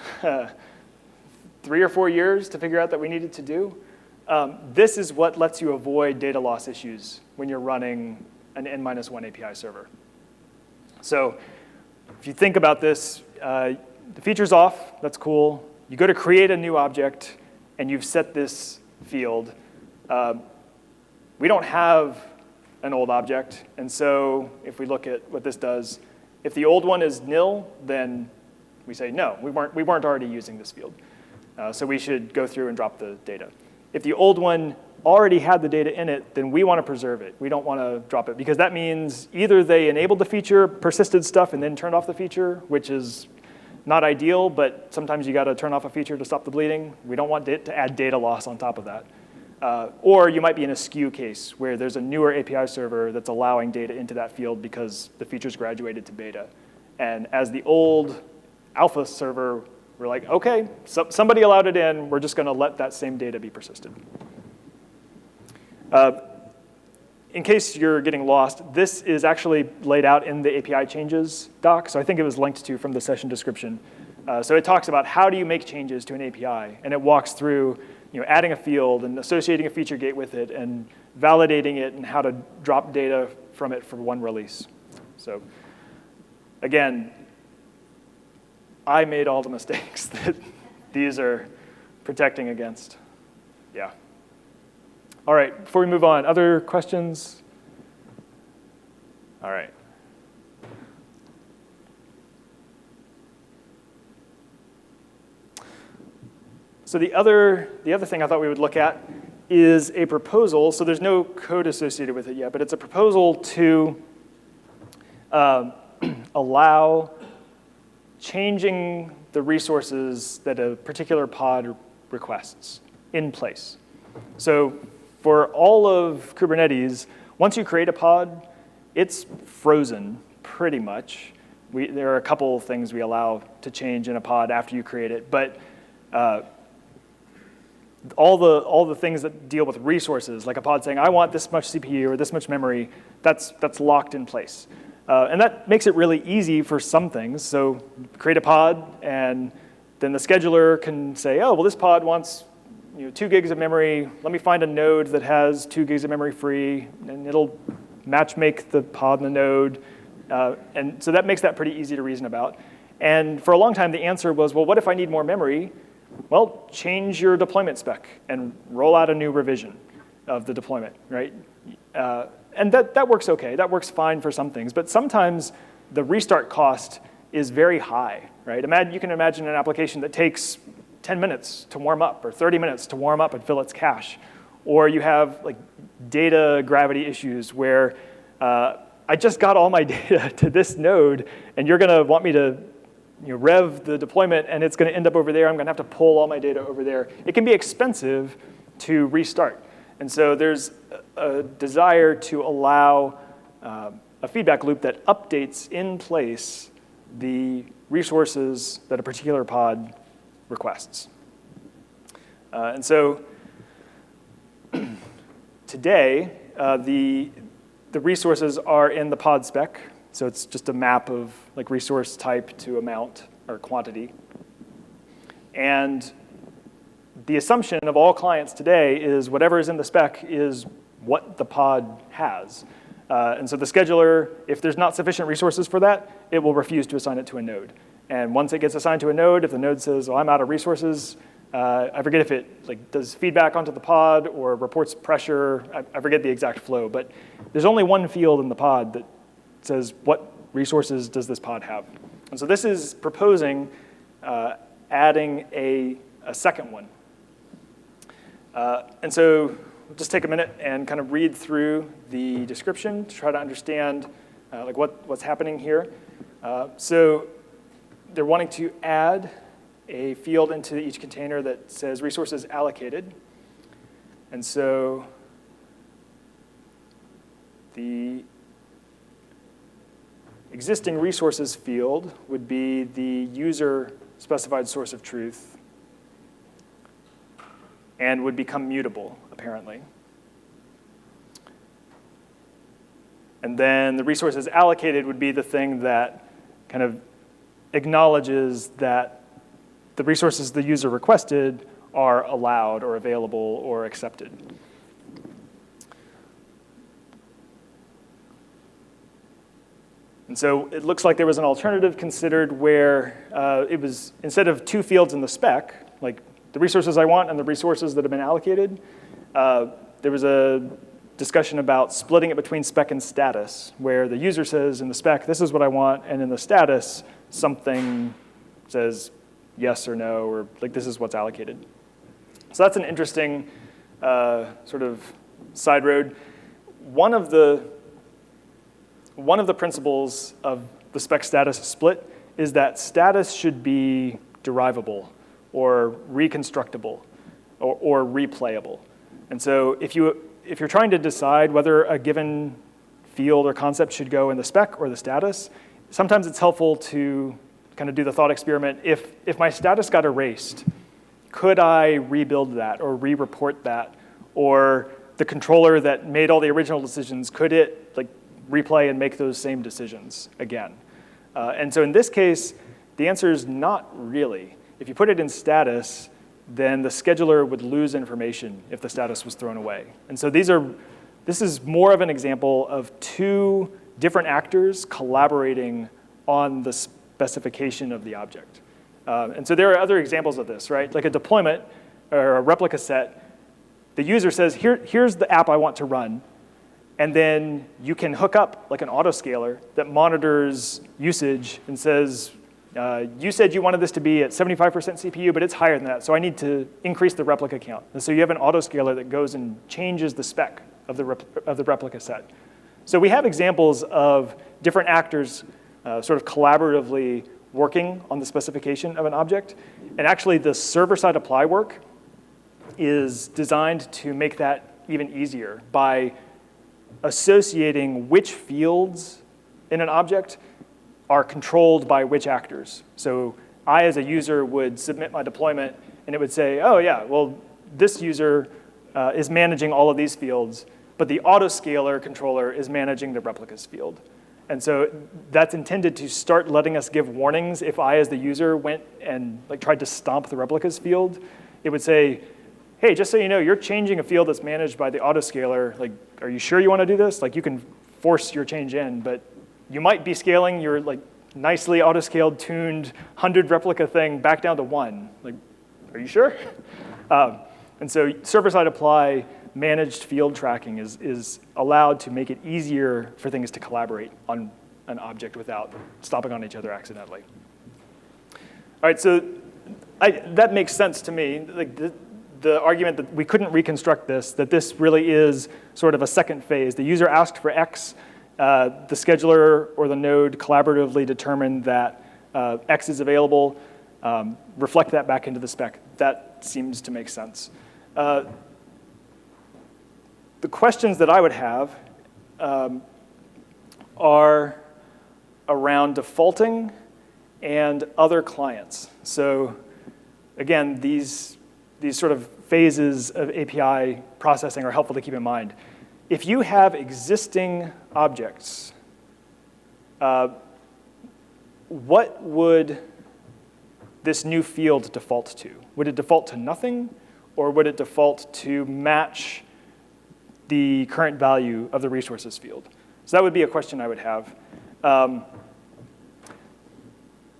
3 or 4 years to figure out that we needed to do. This is what lets you avoid data loss issues when you're running an N-1 API server. So if you think about this, the feature's off, that's cool. You go to create a new object, and you've set this field. We don't have an old object, and so if we look at what this does, if the old one is nil, then we say, no, we weren't already using this field. So we should go through and drop the data. If the old one already had the data in it, then we want to preserve it. We don't want to drop it, because that means either they enabled the feature, persisted stuff, and then turned off the feature, which is not ideal, but sometimes you got to turn off a feature to stop the bleeding. We don't want to add data loss on top of that. Or you might be in a skew case where there's a newer API server that's allowing data into that field because the feature's graduated to beta. And as the old alpha server, we're like, OK, somebody allowed it in. We're just going to let that same data be persisted. In case you're getting lost, this is actually laid out in the API changes doc. So I think it was linked to from the session description. So it talks about how do you make changes to an API. And it walks through adding a field and associating a feature gate with it and validating it and how to drop data from it for one release. So again, I made all the mistakes that these are protecting against. Yeah. All right, before we move on, other questions? All right. So the other thing I thought we would look at is a proposal. So there's no code associated with it yet, but it's a proposal to allow changing the resources that a particular pod requests in place. So for all of Kubernetes, once you create a pod, it's frozen pretty much. There are a couple of things we allow to change in a pod after you create it, but all the things that deal with resources, like a pod saying, I want this much CPU or this much memory, that's locked in place. And that makes it really easy for some things. So create a pod, and then the scheduler can say, oh, well, this pod wants 2 gigs of memory. Let me find a node that has 2 gigs of memory free, and it'll match make the pod and the node. And so that makes that pretty easy to reason about. And for a long time, the answer was, well, what if I need more memory? Well, change your deployment spec and roll out a new revision of the deployment, right? And that works OK. That works fine for some things. But sometimes the restart cost is very high, right? You can imagine an application that takes 10 minutes to warm up or 30 minutes to warm up and fill its cache. Or you have like data gravity issues where I just got all my data to this node, and you're going to want me to rev the deployment, and it's going to end up over there. I'm going to have to pull all my data over there. It can be expensive to restart. And so there's a desire to allow a feedback loop that updates in place the resources that a particular pod requests. And so today, the resources are in the pod spec. So it's just a map of like resource type to amount or quantity. And the assumption of all clients today is whatever is in the spec is what the pod has. And so the scheduler, if there's not sufficient resources for that, it will refuse to assign it to a node. And once it gets assigned to a node, if the node says, oh, I'm out of resources, I forget if it does feedback onto the pod or reports pressure. I forget the exact flow. But there's only one field in the pod that says what resources does this pod have. And so this is proposing adding a second one. And so we'll just take a minute and kind of read through the description to try to understand what's happening here. So they're wanting to add a field into each container that says resources allocated. And so the existing resources field would be the user specified source of truth and would become mutable, apparently. And then the resources allocated would be the thing that kind of acknowledges that the resources the user requested are allowed or available or accepted. And so it looks like there was an alternative considered where it was, instead of two fields in the spec, like the resources I want and the resources that have been allocated, there was a discussion about splitting it between spec and status, where the user says in the spec, this is what I want, and in the status, something says yes or no, or like this is what's allocated. So that's an interesting sort of side road. One of the principles of the spec status split is that status should be derivable or reconstructible or replayable. And so if you're trying to decide whether a given field or concept should go in the spec or the status, sometimes it's helpful to kind of do the thought experiment. If my status got erased, could I rebuild that or re-report that? Or the controller that made all the original decisions, could it like replay and make those same decisions again? And so in this case, the answer is not really. If you put it in status, then the scheduler would lose information if the status was thrown away. And so this is more of an example of two different actors collaborating on the specification of the object. And so there are other examples of this, right? Like a deployment or a replica set, the user says, here's the app I want to run. And then you can hook up like an autoscaler that monitors usage and says, you said you wanted this to be at 75% CPU, but it's higher than that, so I need to increase the replica count. And so you have an autoscaler that goes and changes the spec of the replica set. So we have examples of different actors sort of collaboratively working on the specification of an object. And actually, the server-side apply work is designed to make that even easier by associating which fields in an object are controlled by which actors. So I, as a user, would submit my deployment, and it would say, oh, yeah, well, this user is managing all of these fields, but the autoscaler controller is managing the replicas field. And so that's intended to start letting us give warnings. If I, as the user, went and like tried to stomp the replicas field, it would say, hey, just so you know, you're changing a field that's managed by the autoscaler. Like, are you sure you want to do this? Like, you can force your change in, but you might be scaling your like nicely autoscaled, tuned 100 replica thing back down to 1. Like, are you sure? And so server-side apply managed field tracking is allowed to make it easier for things to collaborate on an object without stomping on each other accidentally. All right, so that makes sense to me. Like the argument that we couldn't reconstruct this, that this really is sort of a second phase. The user asked for X. The scheduler or the node collaboratively determined that X is available, reflect that back into the spec. That seems to make sense. The questions that I would have are around defaulting and other clients. So again, these sort of phases of API processing are helpful to keep in mind. If you have existing objects, what would this new field default to? Would it default to nothing, or would it default to match the current value of the resources field? So that would be a question I would have. The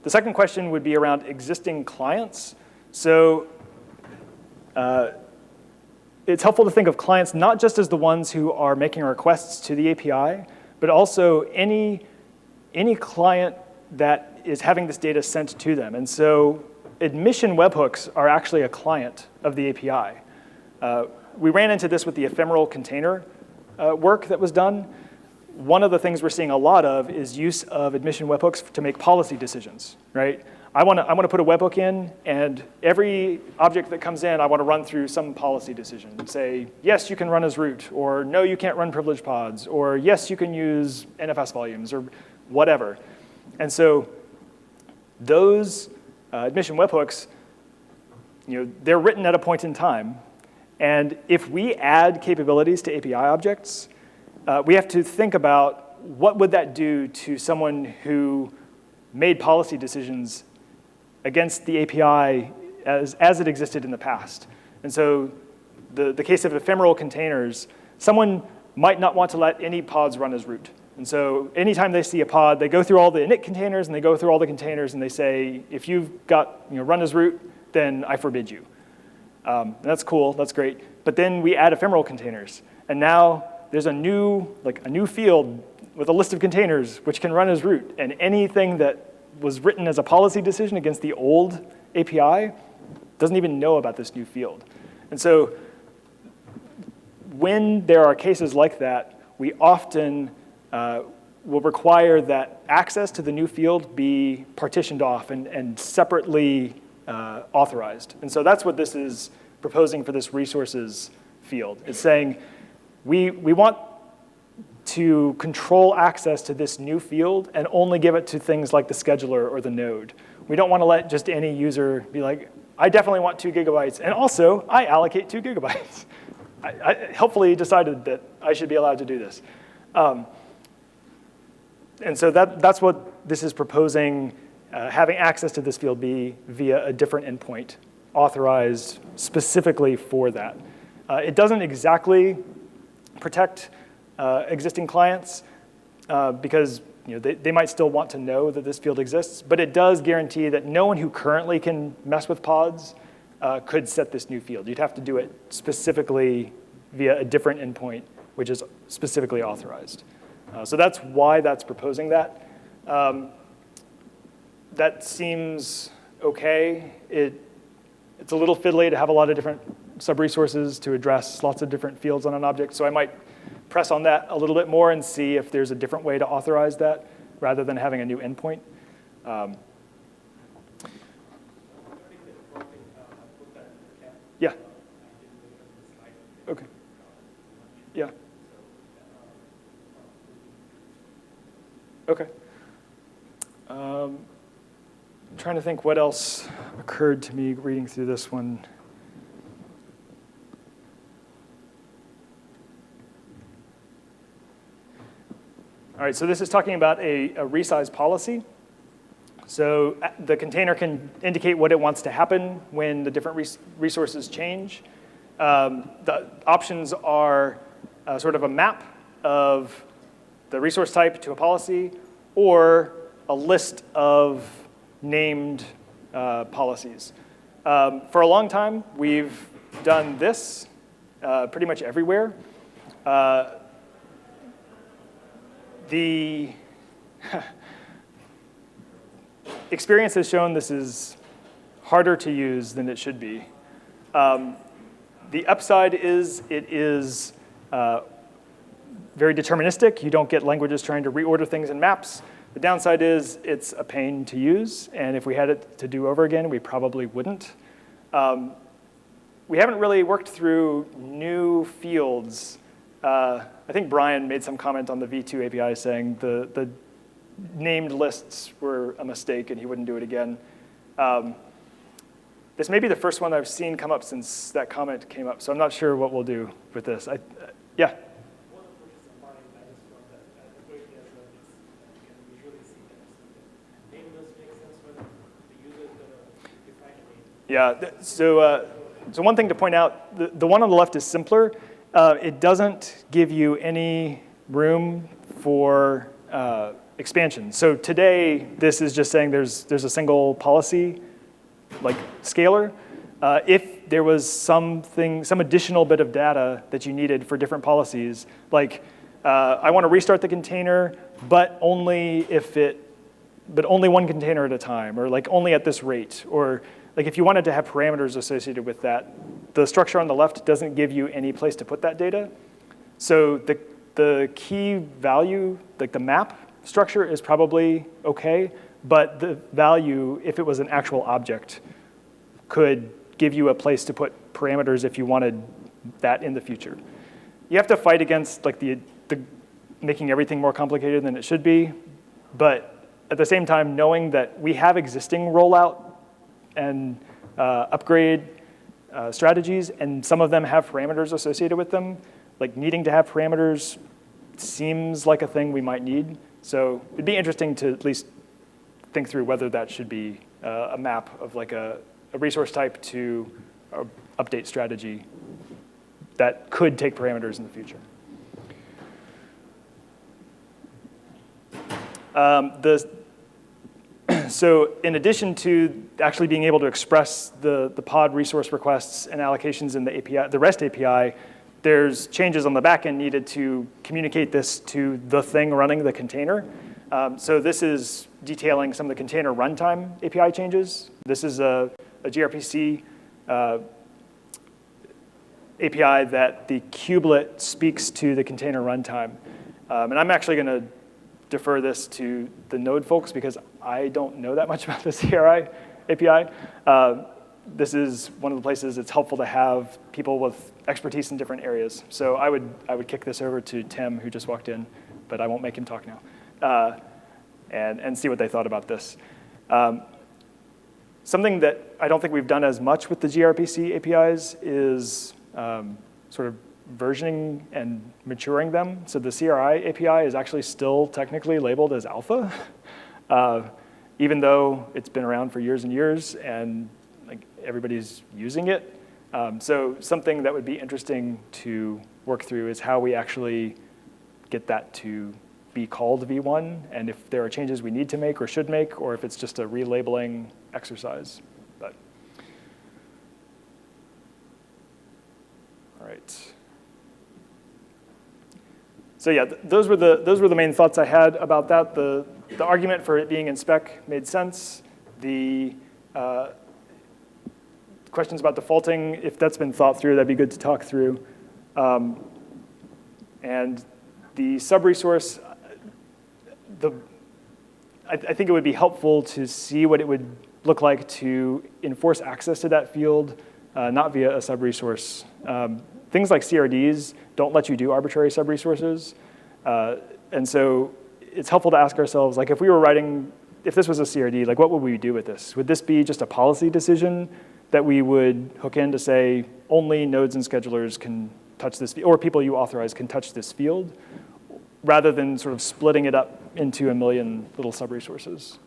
second question would be around existing clients. So it's helpful to think of clients not just as the ones who are making requests to the API, but also any client that is having this data sent to them. And so admission webhooks are actually a client of the API. We ran into this with the ephemeral container work that was done. One of the things we're seeing a lot of is use of admission webhooks to make policy decisions, right? I want to put a webhook in, and every object that comes in, I want to run through some policy decision. Say, yes, you can run as root, or no, you can't run privileged pods, or yes, you can use NFS volumes, or whatever. And so those admission webhooks, they're written at a point in time. And if we add capabilities to API objects, we have to think about what would that do to someone who made policy decisions against the API as it existed in the past. And so the case of ephemeral containers, someone might not want to let any pods run as root. And so anytime they see a pod, they go through all the init containers, and they go through all the containers, and they say, if you've got run as root, then I forbid you. That's cool, that's great. But then we add ephemeral containers. And now there's a new field with a list of containers which can run as root. And anything that was written as a policy decision against the old API doesn't even know about this new field. And so when there are cases like that, we often will require that access to the new field be partitioned off and separately authorized. And so that's what this is proposing for this resources field. It's saying we want to control access to this new field and only give it to things like the scheduler or the node. We don't want to let just any user be like, I definitely want 2 gigabytes, and also I allocate 2 gigabytes. I hopefully decided that I should be allowed to do this. And so that's what this is proposing, having access to this field be via a different endpoint, authorized specifically for that. It doesn't exactly protect existing clients because they might still want to know that this field exists, but it does guarantee that no one who currently can mess with pods could set this new field. You'd have to do it specifically via a different endpoint, which is specifically authorized. So that's why that's proposing that. That seems okay. It's a little fiddly to have a lot of different sub-resources to address lots of different fields on an object, so I might press on that a little bit more and see if there's a different way to authorize that rather than having a new endpoint. Yeah. Okay. Yeah. Okay. I'm trying to think what else occurred to me reading through this one. All right, so this is talking about a resize policy. So the container can indicate what it wants to happen when the different resources change. The options are sort of a map of the resource type to a policy or a list of named policies. For a long time, we've done this pretty much everywhere. The experience has shown this is harder to use than it should be. The upside is it is very deterministic. You don't get languages trying to reorder things in maps. The downside is it's a pain to use, and if we had it to do over again, we probably wouldn't. We haven't really worked through new fields. I think Brian made some comment on the V2 API saying the named lists were a mistake and he wouldn't do it again. This may be the first one I've seen come up since that comment came up, so I'm not sure what we'll do with this. Yeah? One approach is applying that is from the equation as well as you can visually see that. Name list makes sense when the user is going to define a name. Yeah, so one thing to point out, the one on the left is simpler. It doesn't give you any room for expansion. So today, this is just saying there's a single policy, like scalar. If there was some additional bit of data that you needed for different policies, like I want to restart the container, but only one container at a time, or like only at this rate, or like if you wanted to have parameters associated with that, the structure on the left doesn't give you any place to put that data. So the key value, like the map structure, is probably okay, but the value, if it was an actual object, could give you a place to put parameters if you wanted that in the future. You have to fight against like the making everything more complicated than it should be, but at the same time, knowing that we have existing rollout and upgrade strategies, and some of them have parameters associated with them, like needing to have parameters seems like a thing we might need. So it'd be interesting to at least think through whether that should be a map of like a resource type to an update strategy that could take parameters in the future. So in addition to actually being able to express the pod resource requests and allocations in the API, the REST API, there's changes on the back end needed to communicate this to the thing running the container. So this is detailing some of the container runtime API changes. This is a gRPC API that the kubelet speaks to the container runtime. And I'm actually going to defer this to the Node folks because I don't know that much about the CRI API. This is one of the places it's helpful to have people with expertise in different areas. So I would kick this over to Tim, who just walked in, but I won't make him talk now, and see what they thought about this. Something that I don't think we've done as much with the gRPC APIs is sort of versioning and maturing them. So the CRI API is actually still technically labeled as alpha, even though it's been around for years and years and like everybody's using it. So something that would be interesting to work through is how we actually get that to be called V1, and if there are changes we need to make or should make, or if it's just a relabeling exercise. But all right. So yeah, those were the main thoughts I had about that. The argument for it being in spec made sense. The questions about defaulting, if that's been thought through, that'd be good to talk through. And the sub-resource, I think it would be helpful to see what it would look like to enforce access to that field, not via a sub-resource. Things like CRDs don't let you do arbitrary sub-resources. And so it's helpful to ask ourselves, like if we were writing, if this was a CRD, like what would we do with this? Would this be just a policy decision that we would hook in to say only nodes and schedulers can touch this, or people you authorize can touch this field, rather than sort of splitting it up into a million little sub-resources?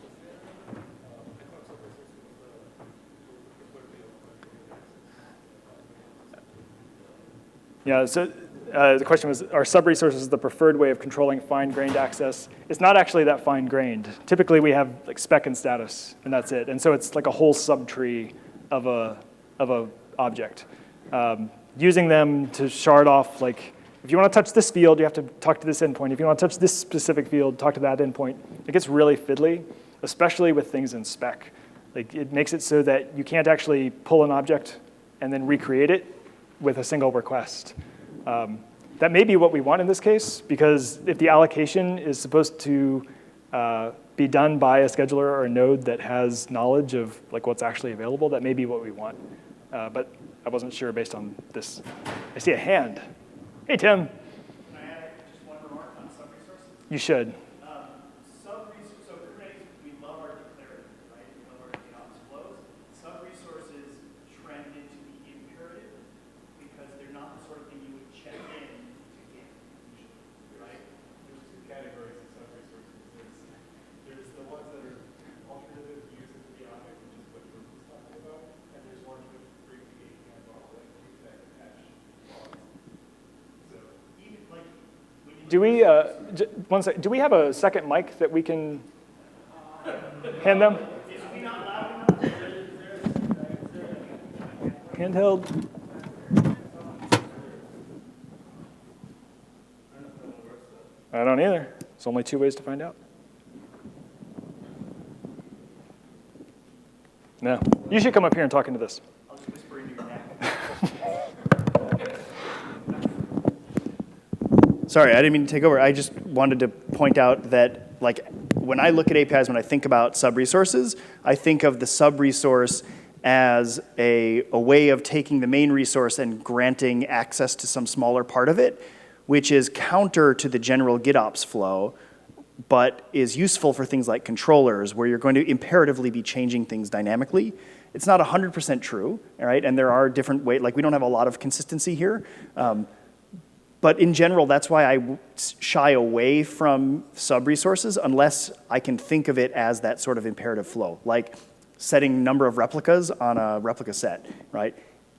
Yeah, so the question was, are sub-resources the preferred way of controlling fine-grained access? It's not actually that fine-grained. Typically, we have like spec and status, and that's it. And so it's like a whole subtree of a object. Using them to shard off, like, if you want to touch this field, you have to talk to this endpoint. If you want to touch this specific field, talk to that endpoint. It gets really fiddly, especially with things in spec. Like, it makes it so that you can't actually pull an object and then recreate it with a single request. That may be what we want in this case, because if the allocation is supposed to be done by a scheduler or a node that has knowledge of like what's actually available, that may be what we want. But I wasn't sure based on this. I see a hand. Hey, Tim. Can I add just one remark on sub-resources? You should. Sub-resources, so Kubernetes, we love our declarative, right? We love our ops flows. Sub-resources trend into the imperative because they're not the sort of thing you would check in to get, usually, right? There's two categories of sub-resources. There's the ones that are alternative use of the object, which is what Bruce was talking about, and there's ones which bring the API model, like use that attach clause. So Even like when you Do we, one sec, do we have a second mic that we can hand them? is we not loud enough? Handheld? I don't either. There's only two ways to find out. No. You should come up here and talk into this. I'll just whisper into your neck. Sorry, I didn't mean to take over. I just wanted to point out that, like, when I look at APIs, when I think about sub-resources, I think of the sub-resource as a way of taking the main resource and granting access to some smaller part of it, which is counter to the general GitOps flow, but is useful for things like controllers, where you're going to imperatively be changing things dynamically. It's not 100% true, all right? And there are different ways, like we don't have a lot of consistency here. But in general, that's why I shy away from sub-resources unless I can think of it as that sort of imperative flow, like setting number of replicas on a replica set, right?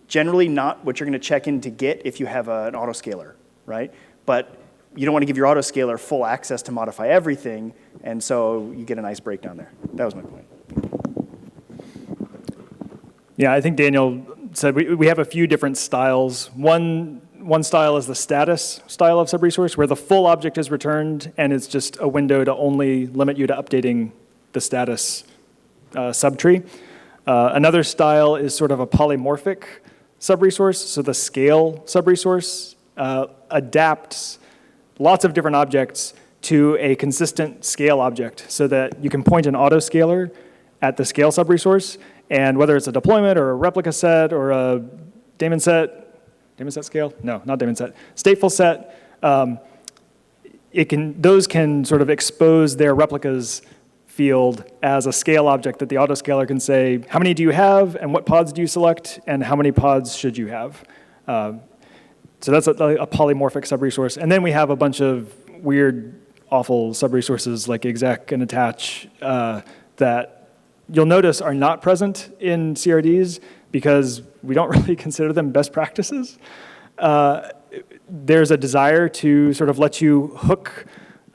Generally not what you're gonna check in to Git if you have an autoscaler, right? But you don't want to give your autoscaler full access to modify everything, and so you get a nice breakdown there. That was my point. Yeah, I think Daniel said we have a few different styles. One style is the status style of sub-resource, where the full object is returned, and it's just a window to only limit you to updating the status subtree. Another style is sort of a polymorphic sub-resource, so the scale sub-resource adapts lots of different objects to a consistent scale object so that you can point an autoscaler at the scale sub-resource, and whether it's a deployment or a replica set or a daemon set scale? No, not daemon set. Stateful set, those can sort of expose their replicas field as a scale object that the autoscaler can say, how many do you have, and what pods do you select, and how many pods should you have? So that's a polymorphic sub-resource. And then we have a bunch of weird, awful sub-resources like exec and attach that you'll notice are not present in CRDs because we don't really consider them best practices. There's a desire to sort of let you hook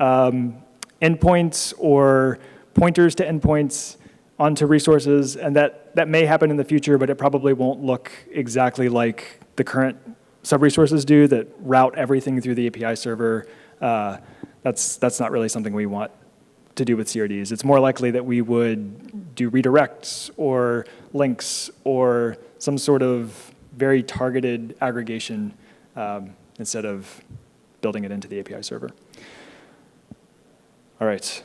endpoints or pointers to endpoints onto resources, and that may happen in the future, but it probably won't look exactly like the current sub-resources do that route everything through the API server. That's not really something we want to do with CRDs. It's more likely that we would do redirects or links or some sort of very targeted aggregation instead of building it into the API server. All right.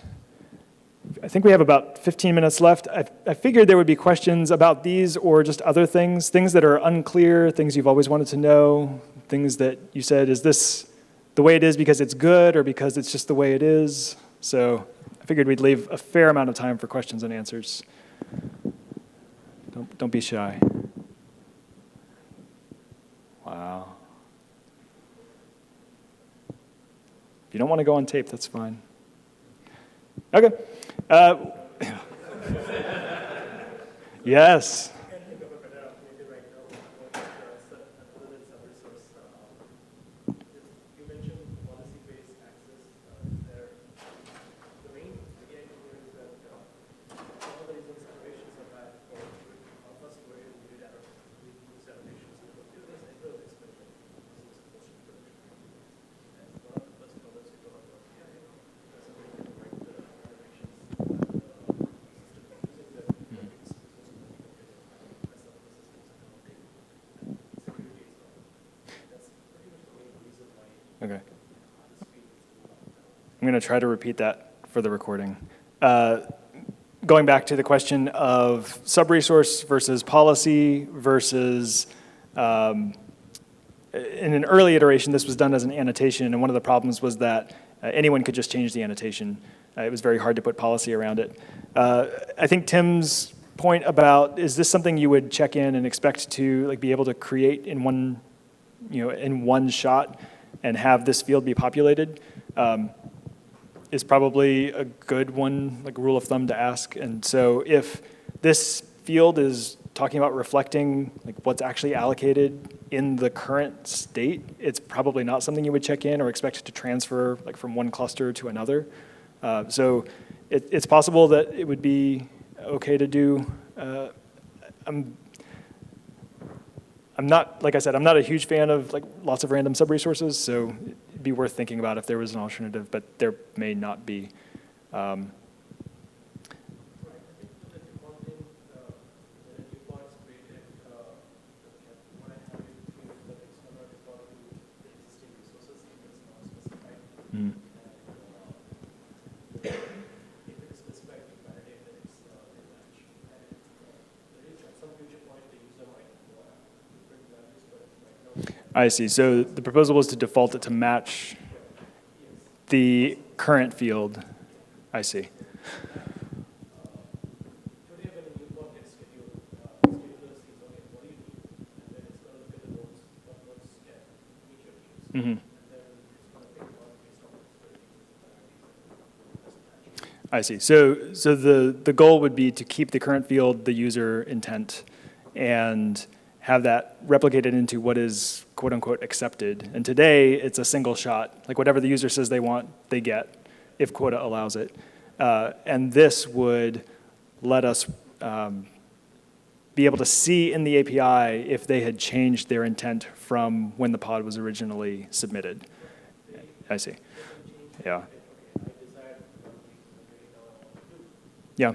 I think we have about 15 minutes left. I figured there would be questions about these or just other things that are unclear, things you've always wanted to know, things that you said, is this the way it is because it's good or because it's just the way it is? So I figured we'd leave a fair amount of time for questions and answers. Don't be shy. Wow. If you don't want to go on tape, that's fine. Okay. Yes. You mentioned policy-based access there. The main idea here is that some of the reasons annotations are bad for first way we did we use annotations to do this and build expression. This is supposed to be and one of the first problems we thought was, because we can write the annotations using the Okay. I'm going to try to repeat that for the recording. Going back to the question of sub-resource versus policy versus, in an early iteration, this was done as an annotation, and one of the problems was that anyone could just change the annotation. It was very hard to put policy around it. I think Tim's point about, is this something you would check in and expect to be able to create in one shot and have this field be populated, is probably a good one, like rule of thumb to ask. And so if this field is talking about reflecting what's actually allocated in the current state, it's probably not something you would check in or expect to transfer from one cluster to another. So it's possible that it would be okay to do. I'm not, like I said, I'm not a huge fan of lots of random sub-resources, so it'd be worth thinking about if there was an alternative, but there may not be. I see. So the proposal was to default it to match the current field. I see. Do they have any new bucket schedule? Scheduler says, okay, what do you need? And then it's going to look at the nodes, what nodes can meet your needs. Mhm. And then it's going to pick one based on what's the needs. I see. So the goal would be to keep the current field, the user intent, and have that replicated into what is quote unquote accepted. And today it's a single shot. Like whatever the user says they want, they get, if quota allows it. And this would let us be able to see in the API if they had changed their intent from when the pod was originally submitted. I see. Yeah. Yeah.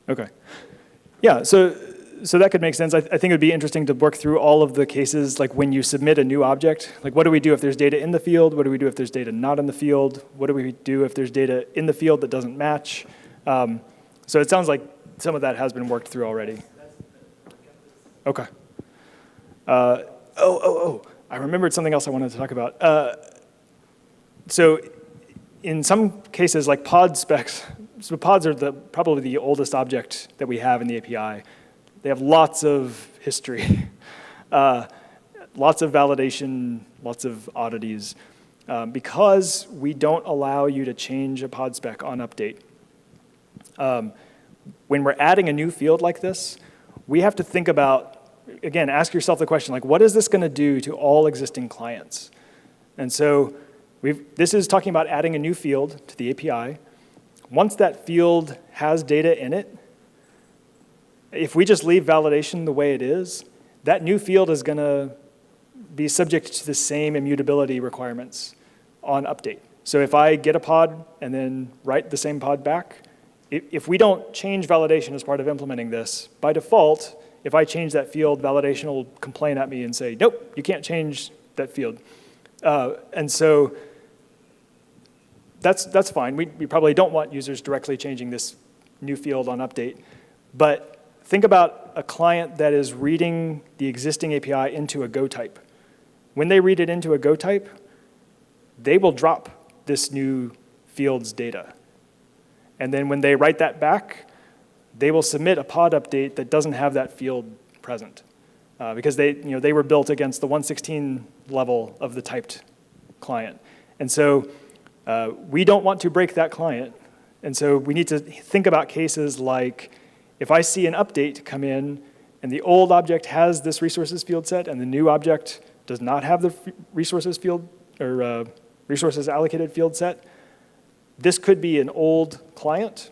Okay. Yeah, so that could make sense. I think it would be interesting to work through all of the cases, like when you submit a new object, like what do we do if there's data in the field? What do we do if there's data not in the field? What do we do if there's data in the field that doesn't match? So it sounds like some of that has been worked through already. Okay. I remembered something else I wanted to talk about. So in some cases, like pod specs, so pods are probably the oldest object that we have in the API. They have lots of history, lots of validation, lots of oddities. Because we don't allow you to change a pod spec on update, when we're adding a new field like this, we have to think about, again, ask yourself the question, like, what is this going to do to all existing clients? And so this is talking about adding a new field to the API. Once that field has data in it, if we just leave validation the way it is, that new field is going to be subject to the same immutability requirements on update. So if I get a pod and then write the same pod back, if we don't change validation as part of implementing this, by default, if I change that field, validation will complain at me and say, nope, you can't change that field. And so that's fine. We probably don't want users directly changing this new field on update. But think about a client that is reading the existing API into a Go type. When they read it into a Go type, they will drop this new field's data. And then when they write that back, they will submit a pod update that doesn't have that field present. Because they were built against the 116 level of the typed client. And so we don't want to break that client. And so we need to think about cases like, if I see an update come in and the old object has this resources field set and the new object does not have the resources field or resources allocated field set, this could be an old client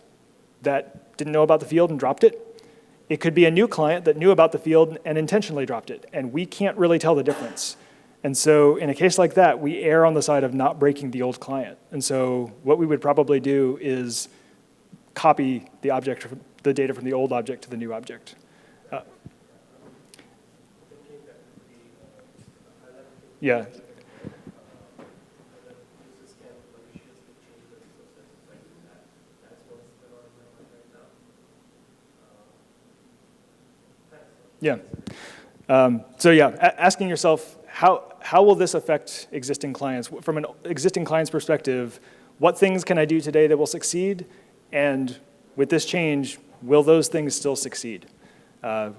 that didn't know about the field and dropped it. It could be a new client that knew about the field and intentionally dropped it, and we can't really tell the difference. And so in a case like that, we err on the side of not breaking the old client. And so what we would probably do is copy the data from the old object to the new object. Yeah. Yeah. So yeah, asking yourself, how will this affect existing clients? From an existing client's perspective, what things can I do today that will succeed? And with this change, will those things still succeed? So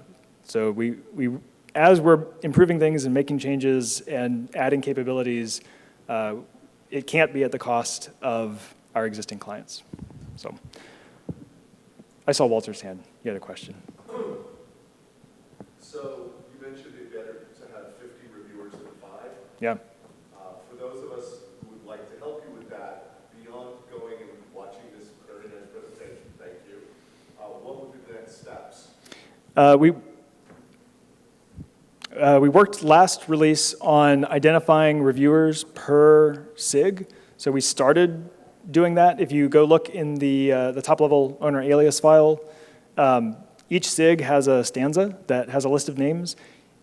as we're improving things and making changes and adding capabilities, it can't be at the cost of our existing clients. So I saw Walter's hand. You had a question. So you mentioned it better to have 50 reviewers than 5. Yeah. For those of us who would like to help you with that, beyond going and watching this very nice presentation, thank you, what would be the next steps? We worked last release on identifying reviewers per SIG. So we started doing that. If you go look in the top level owner alias file, each SIG has a stanza that has a list of names.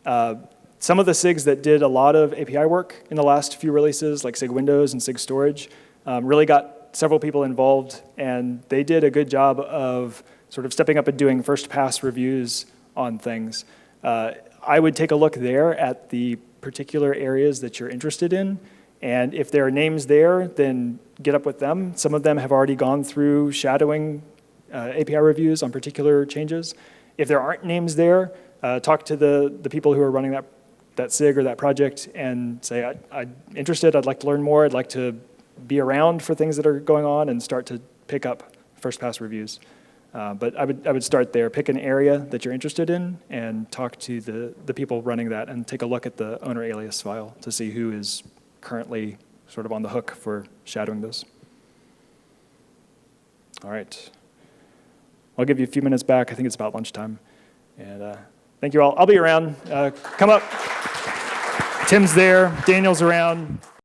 Some of the SIGs that did a lot of API work in the last few releases, like SIG Windows and SIG Storage, really got several people involved, and they did a good job of sort of stepping up and doing first pass reviews on things, I would take a look there at the particular areas that you're interested in. And if there are names there, then get up with them. Some of them have already gone through shadowing API reviews on particular changes. If there aren't names there, talk to the people who are running that SIG or that project and say, I'm interested, I'd like to learn more, I'd like to be around for things that are going on and start to pick up first pass reviews. But I would start there, pick an area that you're interested in and talk to the people running that and take a look at the owner alias file to see who is currently sort of on the hook for shadowing those. All right. I'll give you a few minutes back. I think it's about lunchtime. And thank you all. I'll be around. Come up. Tim's there. Daniel's around.